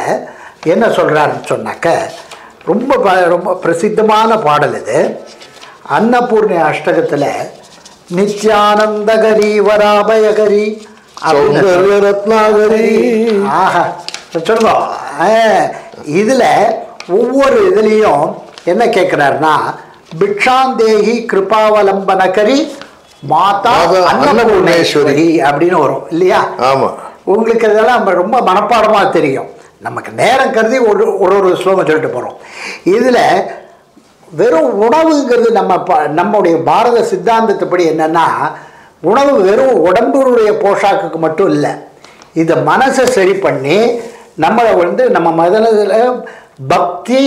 என்ன சொல்கிறாருன்னு சொன்னாக்க, ரொம்ப ரொம்ப பிரசித்தமான பாடல் இது. அன்னபூர்ணி அஷ்டகத்தில் நித்யானந்தகரி வராபயகரி ரத்னாகரி, ஆஹா சொல்லுங்க, இதில் ஒவ்வொரு இதுலேயும் என்ன கேட்குறாருன்னா, பிக்ஷாந்தேகி கிருபாவலம்பனகரி மாதா அன்னபூர்ணேஸ்வரி அப்படின்னு வரும் இல்லையா? ஆமாம். உங்களுக்கு இதெல்லாம் ரொம்ப மனப்பாடமாக தெரியும். நமக்கு நேரம் கருதி ஒரு ஒரு ஸ்லோகம் சொல்லிட்டு போகிறோம். இதில் வெறும் உணவுங்கிறது நம்முடைய பாரத சித்தாந்தத்துப்படி என்னென்னா, உணவு வெறும் உடம்புடைய போஷாக்குக்கு மட்டும் இல்லை, இதை மனசை சரி பண்ணி நம்மளை நம்ம மனதில் பக்தி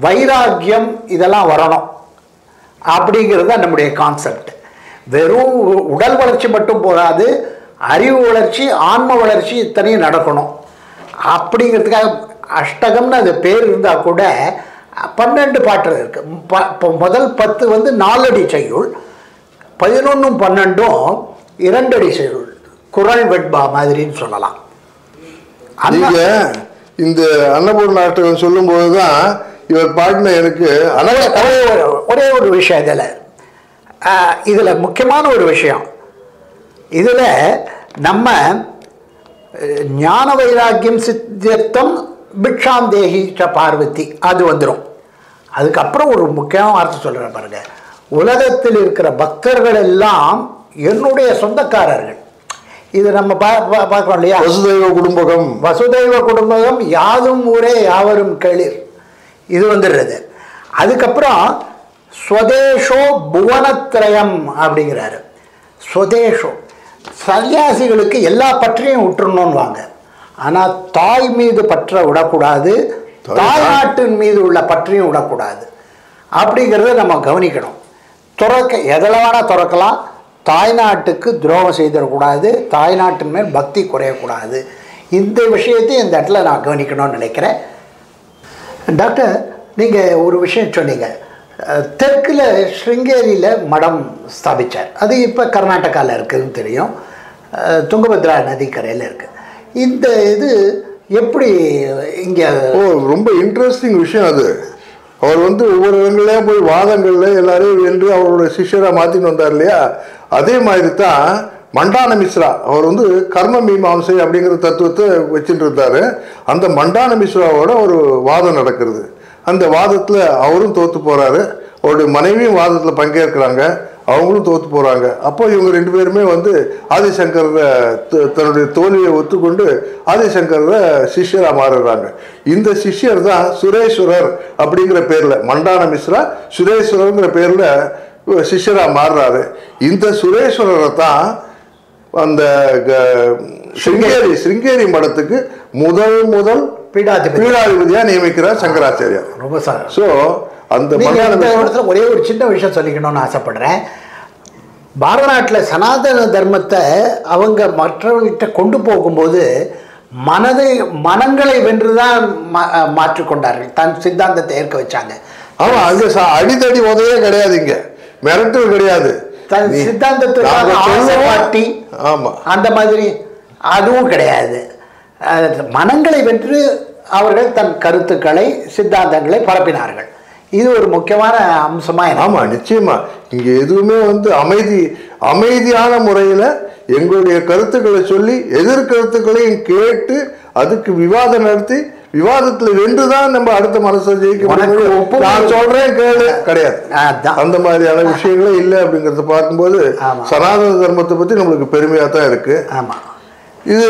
வைராக்கியம் இதெல்லாம் வரணும் அப்படிங்கிறது தான் நம்முடைய கான்செப்ட். வெறும் உடல் வளர்ச்சி மட்டும் போகாது, அறிவு வளர்ச்சி ஆன்ம வளர்ச்சி இத்தனையும் நடக்கணும். அப்படிங்கிறதுக்காக அஷ்டகம்னு அது பேர் இருந்தால் கூட 12 பாட்டு இருக்குது. முதல் 10 4 அடி செய்யுள், 11 12 2 அடி செய்யுள், குரல் வெட்பா மாதிரின்னு சொல்லலாம். இந்த அன்னபூர்ண நாட்டகம் சொல்லும்போது தான் இவர் பாடின எனக்கு ஒரே ஒரு விஷயம் இதில் முக்கியமான ஒரு விஷயம், இதில் நம்ம ஞான வைராக்கியம் சித்தியர்த்தம் பிக்ஷாந்தேகி ச பார்வதி அது வந்துடும். அதுக்கப்புறம் ஒரு முக்கியமான வார்த்தை சொல்கிறேன் பாருங்க, உலகத்தில் இருக்கிற பக்தர்கள் எல்லாம் என்னுடைய சொந்தக்காரர்கள். இது நம்ம பார்க்குறோம் இல்லையா? வசுதெய்வ குடும்பகம், வசுதெய்வ குடும்பகம் யாதும் ஊரே யாவரும் கேளிர், இது வந்துடுறது. அதுக்கப்புறம் ஸ்வதேஷோ புவனத்திரயம் அப்படிங்கிறாரு. ஸ்வதேஷோ சன்னியாசிகளுக்கு எல்லா பற்றையும் விட்டுறணும்னு வாங்க, ஆனால் தாய் மீது பற்ற விடக்கூடாது, தாய்நாட்டின் மீது உள்ள பற்றையும் விடக்கூடாது அப்படிங்கிறத நம்ம கவனிக்கணும். எதில் வேணால் துறக்கலாம், தாய்நாட்டுக்கு துரோகம் செய்திடக்கூடாது, தாய்நாட்டின் மேல் பக்தி குறையக்கூடாது. இந்த விஷயத்தையும் இந்த இடத்துல நான் கவனிக்கணும்னு நினைக்கிறேன். டாக்டர், நீங்கள் ஒரு விஷயம் சொன்னீங்க, தெற்கில் ஸ்ருங்கேரியில் மடம் ஸ்தாபித்தார். அது இப்போ கர்நாடகாவில் இருக்குதுன்னு தெரியும், துங்கபத்ரா நதிக்கரையில் இருக்குது. இந்த இது எப்படி இங்கே ரொம்ப இன்ட்ரெஸ்டிங் விஷயம் அது. அவர் ஒவ்வொரு இடங்கள்லையும் போய் வாதங்களில் எல்லாரையும் வென்று அவரோட சிஷ்யராக மாற்றின்னு வந்தார் இல்லையா? அதே மாதிரி தான் மண்டான மிஸ்ரா அவர் கர்ம மீமாம்சை அப்படிங்கிற தத்துவத்தை வச்சுட்டு இருந்தார். அந்த மண்டான மிஸ்ராவோட ஒரு வாதம் நடக்கிறது. அந்த வாதத்தில் அவரும் தோற்று போகிறாரு, அவருடைய மனைவியும் வாதத்தில் பங்கேற்கிறாங்க, அவங்களும் தோற்று போகிறாங்க. அப்போ இவங்க 2 பேருமே ஆதிசங்கரை தன்னுடைய தோல்வியை ஒத்துக்கொண்டு ஆதிசங்கரை சிஷ்யராக மாறுறாங்க. இந்த சிஷ்யர் தான் சுரேஸ்வரர் அப்படிங்கிற பேரில், மண்டான மிஸ்ரா சுரேஸ்வரருங்கிற பேரில் சிஷ்யராக மாறுறாரு. இந்த சுரேஸ்வரரை தான் அந்த ஸ்ருங்கேரி மடத்துக்கு முதல் பீடாதிபதியா நியமிக்கிறார் சங்கராச்சாரியார். ரொம்ப சார். ஸோ அந்த இடத்துல ஒரே ஒரு சின்ன விஷயம் சொல்லிக்கணும்னு ஆசைப்படுறேன். பாரத நாட்டில் சனாதன தர்மத்தை அவங்க மற்றவர்கிட்ட கொண்டு போகும்போது மனங்களை வென்றுதான் மாற்றிக்கொண்டார்கள், தன் சித்தாந்தத்தை ஏற்க வச்சாங்க. ஆமா, அங்க அடித்தடி உதவே கிடையாது, இங்க மிரட்டல் கிடையாது, தன் சித்தாந்தத்தை ஆமா அந்த மாதிரி அதுவும் கிடையாது. மனங்களை வென்று அவர்கள் தன் கருத்துக்களை சித்தாந்தங்களை பரப்பினார்கள். இது ஒரு முக்கியமான அம்சமா. ஆமா, நிச்சயமா. இங்க எதுவுமே அமைதியான முறையில எங்களுடைய கருத்துக்களை சொல்லி எதிர்கருத்துக்களையும் கேட்டு அதுக்கு விவாதம் நடத்தி விவாதத்துல வென்றுதான் நம்ம அடுத்த மனசை ஜெயிக்க முடியும். நான் சொல்றேன் கேளு கிடையாது, அந்த மாதிரியான விஷயங்களே இல்லை. அப்படிங்கறத பார்க்கும்போது சனாதன தர்மத்தை பத்தி நம்மளுக்கு பெருமையா தான் இருக்கு. இது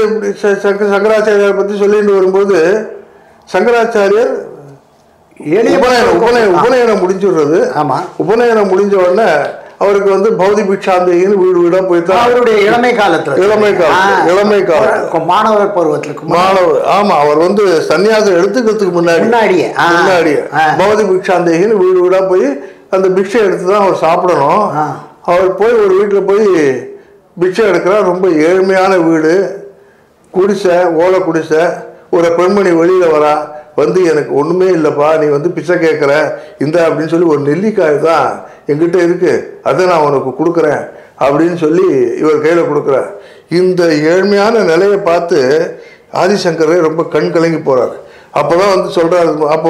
சங்கராச்சாரியார் பத்தி சொல்லிட்டு வரும்போது, சங்கராச்சாரியர் உபநயனம் முடிஞ்சுடுறது. உபநயனம் முடிஞ்ச உடனே அவருக்கு பௌதி பிக்ஷாந்தேகின்னு வீடு வீடா போய்தான் அவருடைய இளமை காலம் மாணவர் பருவத்திற்கு ஆமா, அவர் சன்னியாசம் எடுத்துக்கிறதுக்கு முன்னாடியே பௌதி பிக்ஷாந்தேகின்னு வீடு வீடா போய் அந்த பிக்ஷை எடுத்துதான் அவர் சாப்பிடணும். அவர் போய் ஒரு வீட்டுல போய் பிக்ஷை எடுக்கிறார். ரொம்ப ஏழ்மையான வீடு, குடிசை, ஓலை குடிசை. ஒரு பெண்மணி வெளியில வரா, எனக்கு ஒண்ணுமே இல்லைப்பா, நீ பிச்சை கேட்குற இந்த அப்படின்னு சொல்லி ஒரு நெல்லிக்காய் தான் என்கிட்ட இருக்கு, அதை நான் உனக்கு கொடுக்குறேன் அப்படின்னு சொல்லி இவர் கையில கொடுக்குறார். இந்த ஏழ்மையான நிலையை பார்த்து ஆதிசங்கரே ரொம்ப கண் கலங்கி போறாரு. அப்போதான் சொல்றாரு, அப்போ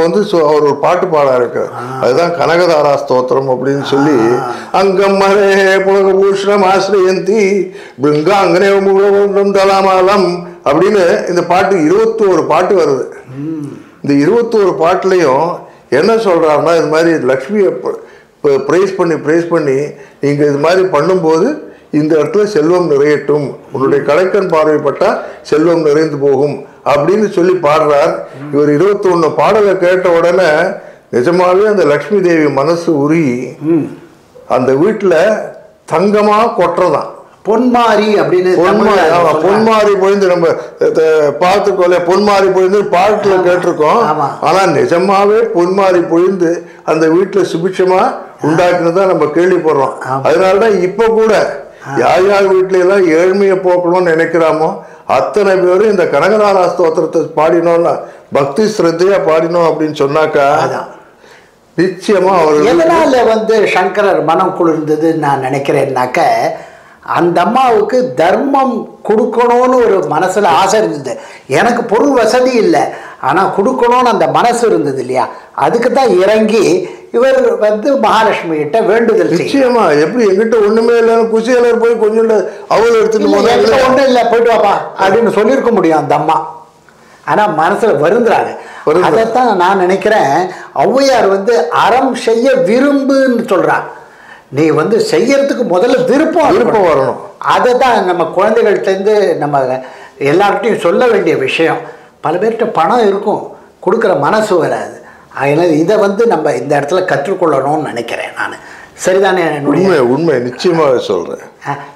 அவர் ஒரு பாட்டு பாட இருக்கார், அதுதான் கனகதாரா ஸ்தோத்திரம் அப்படின்னு சொல்லி, அங்கம் மரே புலகபூஷணம் ஆசிரியந்தி பிருங்காங்கனே முகம் தலாமாலம் அப்படின்னு இந்த பாட்டு 21 பாட்டு வருது. இந்த 21 பாட்டுலையும் என்ன சொல்றாருன்னா, இது மாதிரி லக்ஷ்மியை ப்ரைஸ் பண்ணி நீங்க இது மாதிரி பண்ணும்போது இந்த இடத்துல செல்வம் நிறையட்டும், உன்னுடைய கலைக்கண் பார்வைப்பட்டா செல்வம் நிறைந்து போகும் அப்படின்னு சொல்லி பாடுறார். இவர் 21 பாடலை கேட்ட உடனே நிஜமாவே அந்த லக்ஷ்மி தேவி மனசு உருகி அந்த வீட்டுல தங்கமா கொட்டுறதான். பொன்மாரி அப்படின்னு பொன்மாரி பொழிந்து நம்ம பார்த்துக்கோல, பொன்மாரி பொழிந்து பாட்டுல கேட்டிருக்கோம். ஆனா நிஜமாவே பொன்மாரி பொழிந்து அந்த வீட்டுல சுபிட்சமா உண்டாக்குனதான் நம்ம கேள்விப்படுறோம். அதனாலதான் இப்ப கூட யார் யார் வீட்டுல எல்லாம் ஏழ்மையை போக்கணும்னு நினைக்கிறாமோ அத்தனை பேரும் இந்த கனகதாரா ஸ்தோத்திரத்தை பாடினோம்னா, பக்தி ஸ்ரத்தையா பாடினோம் அப்படின்னு சொன்னாக்கா நிச்சயமா அவர் எதனால சங்கரர் மனம் குளிர்ந்தது நான் நினைக்கிறேன்னாக்க, அந்த அம்மாவுக்கு தர்மம் கொடுக்கணும்னு ஒரு மனசுல ஆசை இருந்தது. எனக்கு பொருள் வசதி இல்லை, ஆனா கொடுக்கணும்னு அந்த மனசு இருந்தது இல்லையா, அதுக்கு தான் இறங்கி இவர் மகாலட்சுமி கிட்ட வேண்டுதல். நிச்சயமா எப்படி எங்கிட்ட ஒண்ணுமே இல்லைன்னு குசியாளர் போய் கொஞ்சம் அவள் எடுத்துட்டு ஒன்றும் இல்லை போயிட்டு வாப்பா அப்படின்னு சொல்லியிருக்க முடியும் அந்த அம்மா. ஆனா மனசுல வருந்துறாங்க. அதைத்தான் நான் நினைக்கிறேன், ஔவையார் அறம் செய்ய விரும்புன்னு சொல்றாங்க. நீ செய்யறதுக்கு முதல்ல விருப்பம் வரணும். அதை தான் நம்ம குழந்தைகள்கிட்டேருந்து நம்ம எல்லார்கிட்டையும் சொல்ல வேண்டிய விஷயம். பல பேர்கிட்ட பணம் இருக்கும், கொடுக்குற மனசு வராது. அதனால் இதை நம்ம இந்த இடத்துல கற்றுக்கொள்ளணும்னு நினைக்கிறேன் நான். சரிதானே? உண்மை நிச்சயமாக சொல்கிறேன்.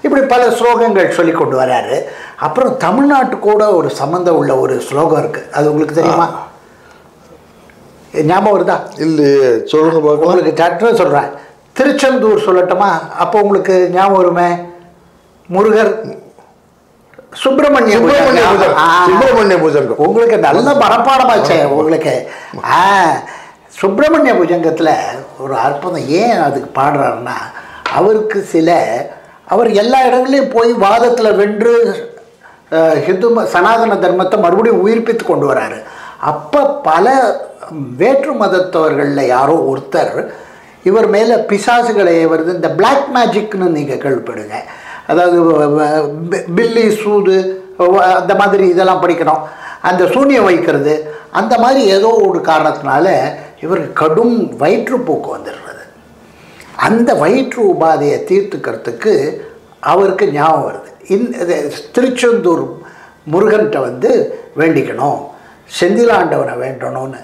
இப்படி பல ஸ்லோகங்கள் சொல்லி கொண்டு வராரு. அப்புறம் தமிழ்நாட்டு கூட ஒரு சம்மந்தம் உள்ள ஒரு ஸ்லோகம் இருக்குது, அது உங்களுக்கு தெரியுமா? ஞாபகம் வருதா? இல்லையே, சொல்லுங்க பார்க்கலாம். உங்களுக்கு டக்குன்னு சொல்கிறேன். திருச்செந்தூர் சொல்லட்டுமா? அப்போ உங்களுக்கு ஞாபகம் வருமே, முருகர் சுப்பிரமணிய புஜங்கம். உங்களுக்கு நல்ல மனப்பாடமாச்சே உங்களுக்கு. சுப்பிரமணிய புஜங்கத்தில் ஒரு அற்புதம். ஏன் அதுக்கு பாடுறாருன்னா, அவருக்கு அவர் எல்லா இடங்களையும் போய் வாதத்தில் வென்று ஹிந்து சனாதன தர்மத்தை மறுபடியும் உயிர்ப்பித்து கொண்டு வராரு. அப்போ பல வேற்று மதத்தவர்களில் யாரோ ஒருத்தர் இவர் மேலே பிசாசுகளை வருது, இந்த பிளாக் மேஜிக்னு நீங்கள் கேள்விப்படுங்க. அதாவது பில்லி சூது அந்த மாதிரி இதெல்லாம் படிக்கிறோம், அந்த சூனியம் வைக்கிறது, அந்த மாதிரி ஏதோ ஒரு காரணத்தினால இவருக்கு கடும் வயிற்றுப்போக்கு வந்துடுறது. அந்த வயிற்று உபாதையை தீர்த்துக்கிறதுக்கு அவருக்கு ஞாபகம் வருது, இந்த திருச்செந்தூர் முருகன்கிட்ட வேண்டிக்கணும், செந்திலாண்டவனை வேண்டணும்னு.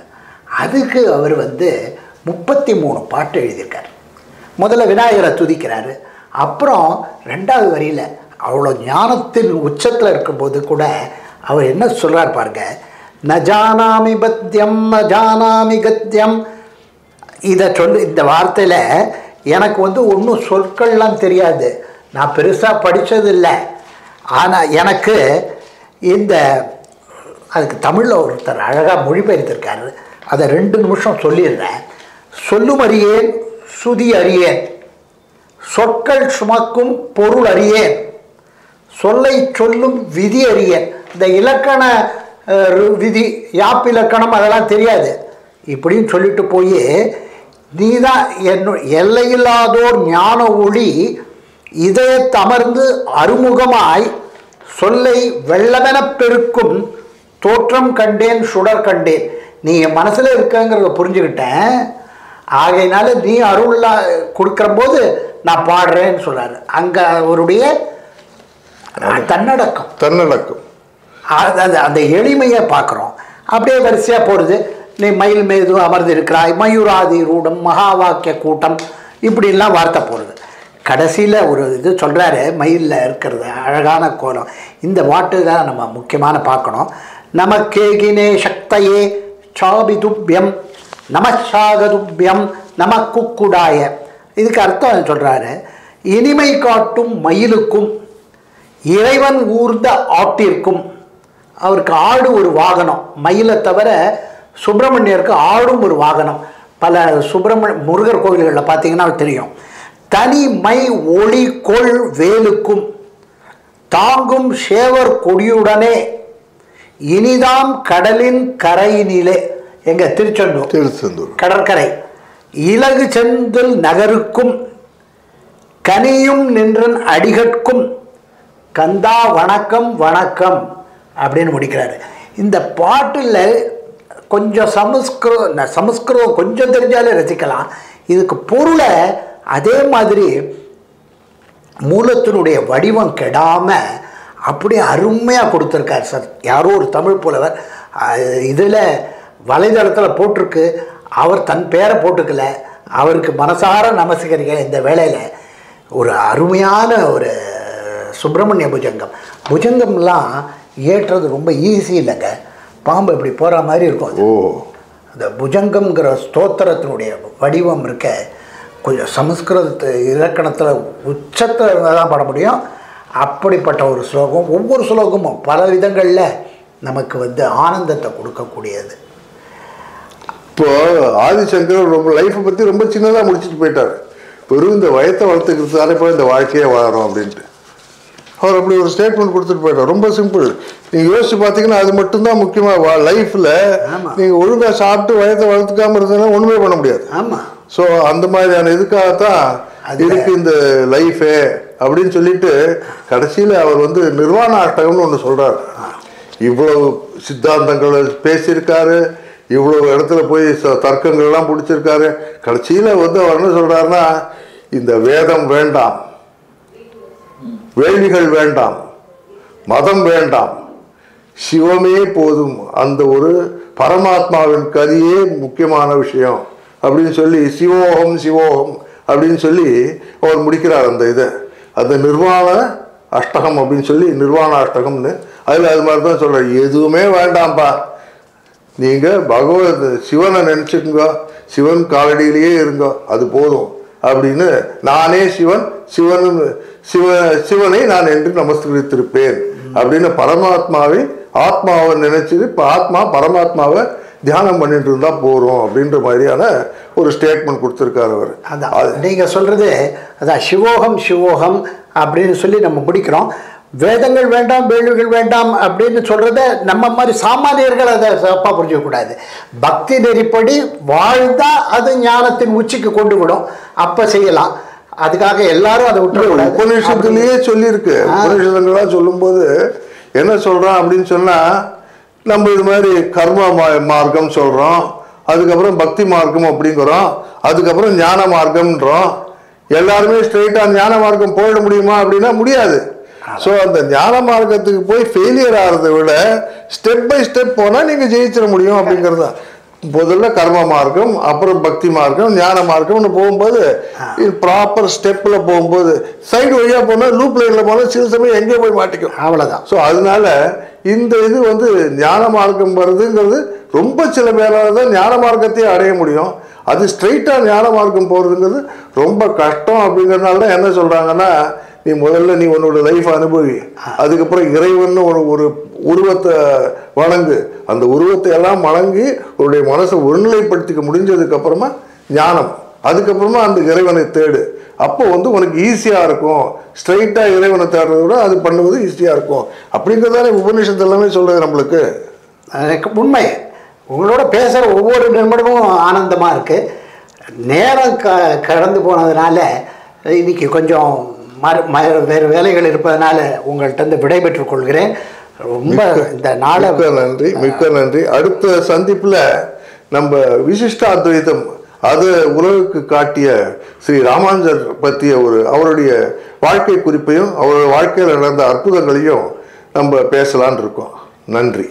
அதுக்கு அவர் 33 பாட்டு எழுதியிருக்கார். முதல்ல விநாயகரை துதிக்கிறாரு, அப்புறம் 2வது வரியில் அவ்வளோ ஞானத்தின் உச்சத்தில் இருக்கும்போது கூட அவர் என்ன சொல்கிறார் பாருங்க, நஜானாமி பத்தியம் நஜானாமி கத்தியம். இதை இந்த வார்த்தையில் எனக்கு ஒன்றும் சொற்கள்லாம் தெரியாது, நான் பெருசாக படித்ததில்லை, ஆனால் எனக்கு அதுக்கு தமிழில் ஒருத்தர் அழகாக மொழிபெயர்த்திருக்காரு, அதை 2 நிமிஷம் சொல்லிடுறேன். சொல்லும் அறியேன் சுதி அறியேன், சொற்கள் சுமக்கும் பொருள் அறியேன், சொல்லை சொல்லும் விதி அறியேன். இந்த இலக்கண விதி யாப்பிலக்கணம் அதெல்லாம் தெரியாது இப்படின்னு சொல்லிட்டு போய், நீதான் எல்லையில்லாதோர் ஞான ஒளி இதயத்தமர்ந்து அருமுகமாய் சொல்லை வெள்ளமென பெருக்கும் தோற்றம் கண்டேன் சுடர் கண்டேன். நீ என் மனசில் இருக்கங்கிறத புரிஞ்சுக்கிட்டேன், ஆகையினால நீ அருளா கொடுக்குற போது நான் பாடுறேன்னு சொல்றாரு. அங்கே அவருடைய தன்னடக்கம் அந்த எளிமையை பார்க்குறோம். அப்படியே வரிசையாக போகிறது. நீ மயில் மீது அமர்ந்து இருக்கிறாய், மயூராதி ரூடம், மகா வாக்கிய கூட்டம், இப்படிலாம் வார்த்தை போகிறது. கடைசியில் ஒரு இது சொல்கிறாரு, மயிலில் இருக்கிறது அழகான கோலம். இந்த வாட்டு தான் நம்ம முக்கியமான பார்க்கணும். நமக்கேகினே சக்தையே சாபிதுப்யம் நமசாகதுப்யம் நம குக்குடாய. இதுக்கு அர்த்தம் சொல்கிறாரு, இனிமை காட்டும் மயிலுக்கும் இறைவன் ஊர்ந்த ஆட்டிற்கும். அவருக்கு ஆடு ஒரு வாகனம், மயிலை தவிர சுப்பிரமணியருக்கு ஆடும் ஒரு வாகனம். பல முருகர் கோவில்களில் பார்த்தீங்கன்னா தெரியும். தனி மை ஒளி கொள் வேலுக்கும் தாங்கும் சேவர் கொடியுடனே இனிதாம் கடலின் கரையினிலே. எங்க திருச்செந்தூர் கடற்கரை. இலகு செந்தில் நகருக்கும் கனியும் நின்றன் அடிகட்கும் கந்தா வணக்கம் வணக்கம் அப்படின்னு முடிக்கிறாரு. இந்த பாட்டில் கொஞ்சம் சமஸ்கிருதம் கொஞ்சம் தெரிஞ்சாலே ரசிக்கலாம். இதுக்கு பொருளை அதே மாதிரி மூலத்தினுடைய வடிவம் கெடாமல் அப்படியே அருமையாக கொடுத்துருக்கார் சார். யாரோ ஒரு தமிழ் புலவர் இதில் வலைதளத்தில் போட்டிருக்கு. அவர் தன் பேரை போட்டுக்கல, அவருக்கு மனசார நமஸ்கரிக்க. இந்த வேளையில் ஒரு அருமையான ஒரு சுப்பிரமணிய புஜங்கம்லாம் ஏற்றுறது ரொம்ப ஈஸி இல்லைங்க. பாம்பு இப்படி போகிற மாதிரி இருக்கும். அந்த புஜங்கம்ங்கிற ஸ்தோத்திரத்தினுடைய வடிவம் இருக்க கொஞ்சம் சமஸ்கிருத இலக்கணத்தில் உச்சத்தை தான் பாட முடியும். அப்படிப்பட்ட ஒரு ஸ்லோகம். ஒவ்வொரு ஸ்லோகமும் பல விதங்களில் நமக்கு ஆனந்தத்தை கொடுக்கக்கூடியது. இப்போ ஆதிசங்கர் ரொம்ப லைஃப்பை பற்றி ரொம்ப சின்னதாக முடிச்சுட்டு போயிட்டார். வெறும் இந்த வயத்தை வளர்த்துக்கிறதுனால இப்போ இந்த வாழ்க்கையே வாழறோம் அப்படின்ட்டு அவர் அப்படி ஒரு ஸ்டேட்மெண்ட் கொடுத்துட்டு போயிட்டார். ரொம்ப சிம்பிள். நீங்கள் யோசிச்சு பார்த்தீங்கன்னா அது மட்டும்தான் முக்கியமாக லைஃப்பில். நீங்கள் ஒழுங்காக சாப்பிட்டு வயத்தை வளர்த்துக்காமல் இருந்ததுன்னா ஒன்றுமே பண்ண முடியாது. ஆமாம். ஸோ அந்த மாதிரியான இதுக்காகத்தான் இருக்கு இந்த லைஃபே அப்படின்னு சொல்லிட்டு கடைசியில் அவர் நிர்வாண அஷ்டகம்னு ஒன்று சொல்கிறார். இவ்வளவு சித்தாந்தங்களை பேசியிருக்காரு, இவ்வளவு இடத்துல போய் தர்க்கங்கள்லாம் பிடிச்சிருக்காரு. கடைசியில் அவர் என்ன சொல்கிறாருன்னா, இந்த வேதம் வேண்டாம், வேள்விகள் வேண்டாம், மதம் வேண்டாம், சிவமே போதும், அந்த ஒரு பரமாத்மாவின் கதியே முக்கியமான விஷயம் அப்படின்னு சொல்லி சிவோகம் சிவோகம் அப்படின்னு சொல்லி அவர் முடிக்கிறார் அந்த இதை. அந்த நிர்வாண அஷ்டகம் அப்படின்னு சொல்லி நிர்வாண அஷ்டகம்னு அதில் அது மாதிரி தான் சொல்கிறார். எதுவுமே வேண்டாம்ப்பா, நீங்கள் பகவத் சிவனை நினச்சிக்குங்க, சிவன் காலடியிலேயே இருங்க, அது போதும் அப்படின்னு. நானே சிவன், சிவனை நான் என்று நமஸ்கரித்திருப்பேன் அப்படின்னு பரமாத்மாவை ஆத்மாவை நினைச்சிட்டு இப்போ ஆத்மா பரமாத்மாவை தியானம் பண்ணிட்டு இருந்தா போறோம் அப்படின்ற மாதிரியான ஒரு ஸ்டேட்மெண்ட் கொடுத்துருக்காரு அவர். அதான் நீங்கள் சொல்றது அதான் சிவோகம் சிவோகம் அப்படின்னு சொல்லி நம்ம முடிக்கிறோம். வேதங்கள் வேண்டாம், வேள்விகள் வேண்டாம் அப்படின்னு சொல்றத நம்ம மாதிரி சாமானியர்கள் அதை சிறப்பாக புரிஞ்சிக்கக்கூடாது. பக்தி நெறிப்படி வாழ்ந்தா அது ஞானத்தின் உச்சிக்கு கொண்டு விடும். அப்ப செய்யலாம். அதுக்காக எல்லாரும் அதை விட்டு உபநிஷத்துலயே சொல்லியிருக்கு. உபநிஷதங்கள்லாம் சொல்லும்போது என்ன சொல்றான் அப்படின்னு சொன்னா, நம்ம இது மாதிரி கர்ம மார்க்கம் சொல்றோம், அதுக்கப்புறம் பக்தி மார்க்கம் அப்படிங்கிறோம், அதுக்கப்புறம் ஞான மார்க்கம்ன்றோம். எல்லாருமே ஸ்ட்ரெயிட்டா ஞான மார்க்கம் போயிட முடியுமா அப்படின்னா முடியாது. ஸோ அந்த ஞான மார்க்கத்துக்கு போய் ஃபெயிலியர் ஆகிறத விட ஸ்டெப் பை ஸ்டெப் போனால் நீங்கள் ஜெயிச்சிட முடியும் அப்படிங்கிறது தான். முதல்ல கர்ம மார்க்கம், அப்புறம் பக்தி மார்க்கம், ஞான மார்க்கம்னு போகும்போது ப்ராப்பர் ஸ்டெப்பில் போகும்போது சைடு வழியாக போனால் லூப் லைனில் போனால் சில சமயம் எங்கேயோ போய் மாட்டிக்கும். அவ்வளோதான். ஸோ அதனால இந்த இது ஞான மார்க்கம் வருதுங்கிறது ரொம்ப சில பேரால் தான் ஞான மார்க்கத்தையே அடைய முடியும். அது ஸ்ட்ரெயிட்டாக ஞான மார்க்கம் போகிறதுங்கிறது ரொம்ப கஷ்டம். அப்படிங்கிறதுனால தான் என்ன சொல்கிறாங்கன்னா, நீ முதல்ல நீ உன்னோட லைஃப் அனுபவி, அதுக்கப்புறம் இறைவன் ஒரு உருவத்தை வணங்கு, அந்த உருவத்தை எல்லாம் வணங்கி உன்னுடைய மனசை ஒருநிலைப்படுத்திக்க முடிஞ்சதுக்கு அப்புறமா ஞானம், அதுக்கப்புறமா அந்த இறைவனை தேடு. அப்போ உனக்கு ஈஸியாக இருக்கும். ஸ்ட்ரைட்டாக இறைவனை தேடுறத விட அது பண்ணுவது ஈஸியாக இருக்கும் அப்படிங்கிறதானே உபநிஷத்து எல்லாமே சொல்கிறது நம்மளுக்கு. உண்மை. உங்களோட பேசுகிற ஒவ்வொரு நிமிடமும் ஆனந்தமாக இருக்குது. நேரம் கடந்து போனதுனால இன்னைக்கு கொஞ்சம் வேறு வேலைகள் இருப்பதனால உங்கள்கிட்ட விடைபெற்றுக் கொள்கிறேன். ரொம்ப இந்த நாளை நன்றி, மிக்க நன்றி. அடுத்த சந்திப்பில் நம்ம விசிஷ்டாத்வைதம் அது உலகுக்கு காட்டிய ஸ்ரீ ராமானுஜர் பற்றிய அவருடைய வாழ்க்கை குறிப்பையும் அவருடைய வாழ்க்கையில் நடந்த அற்புதங்களையும் நம்ம பேசலான் இருக்கோம். நன்றி.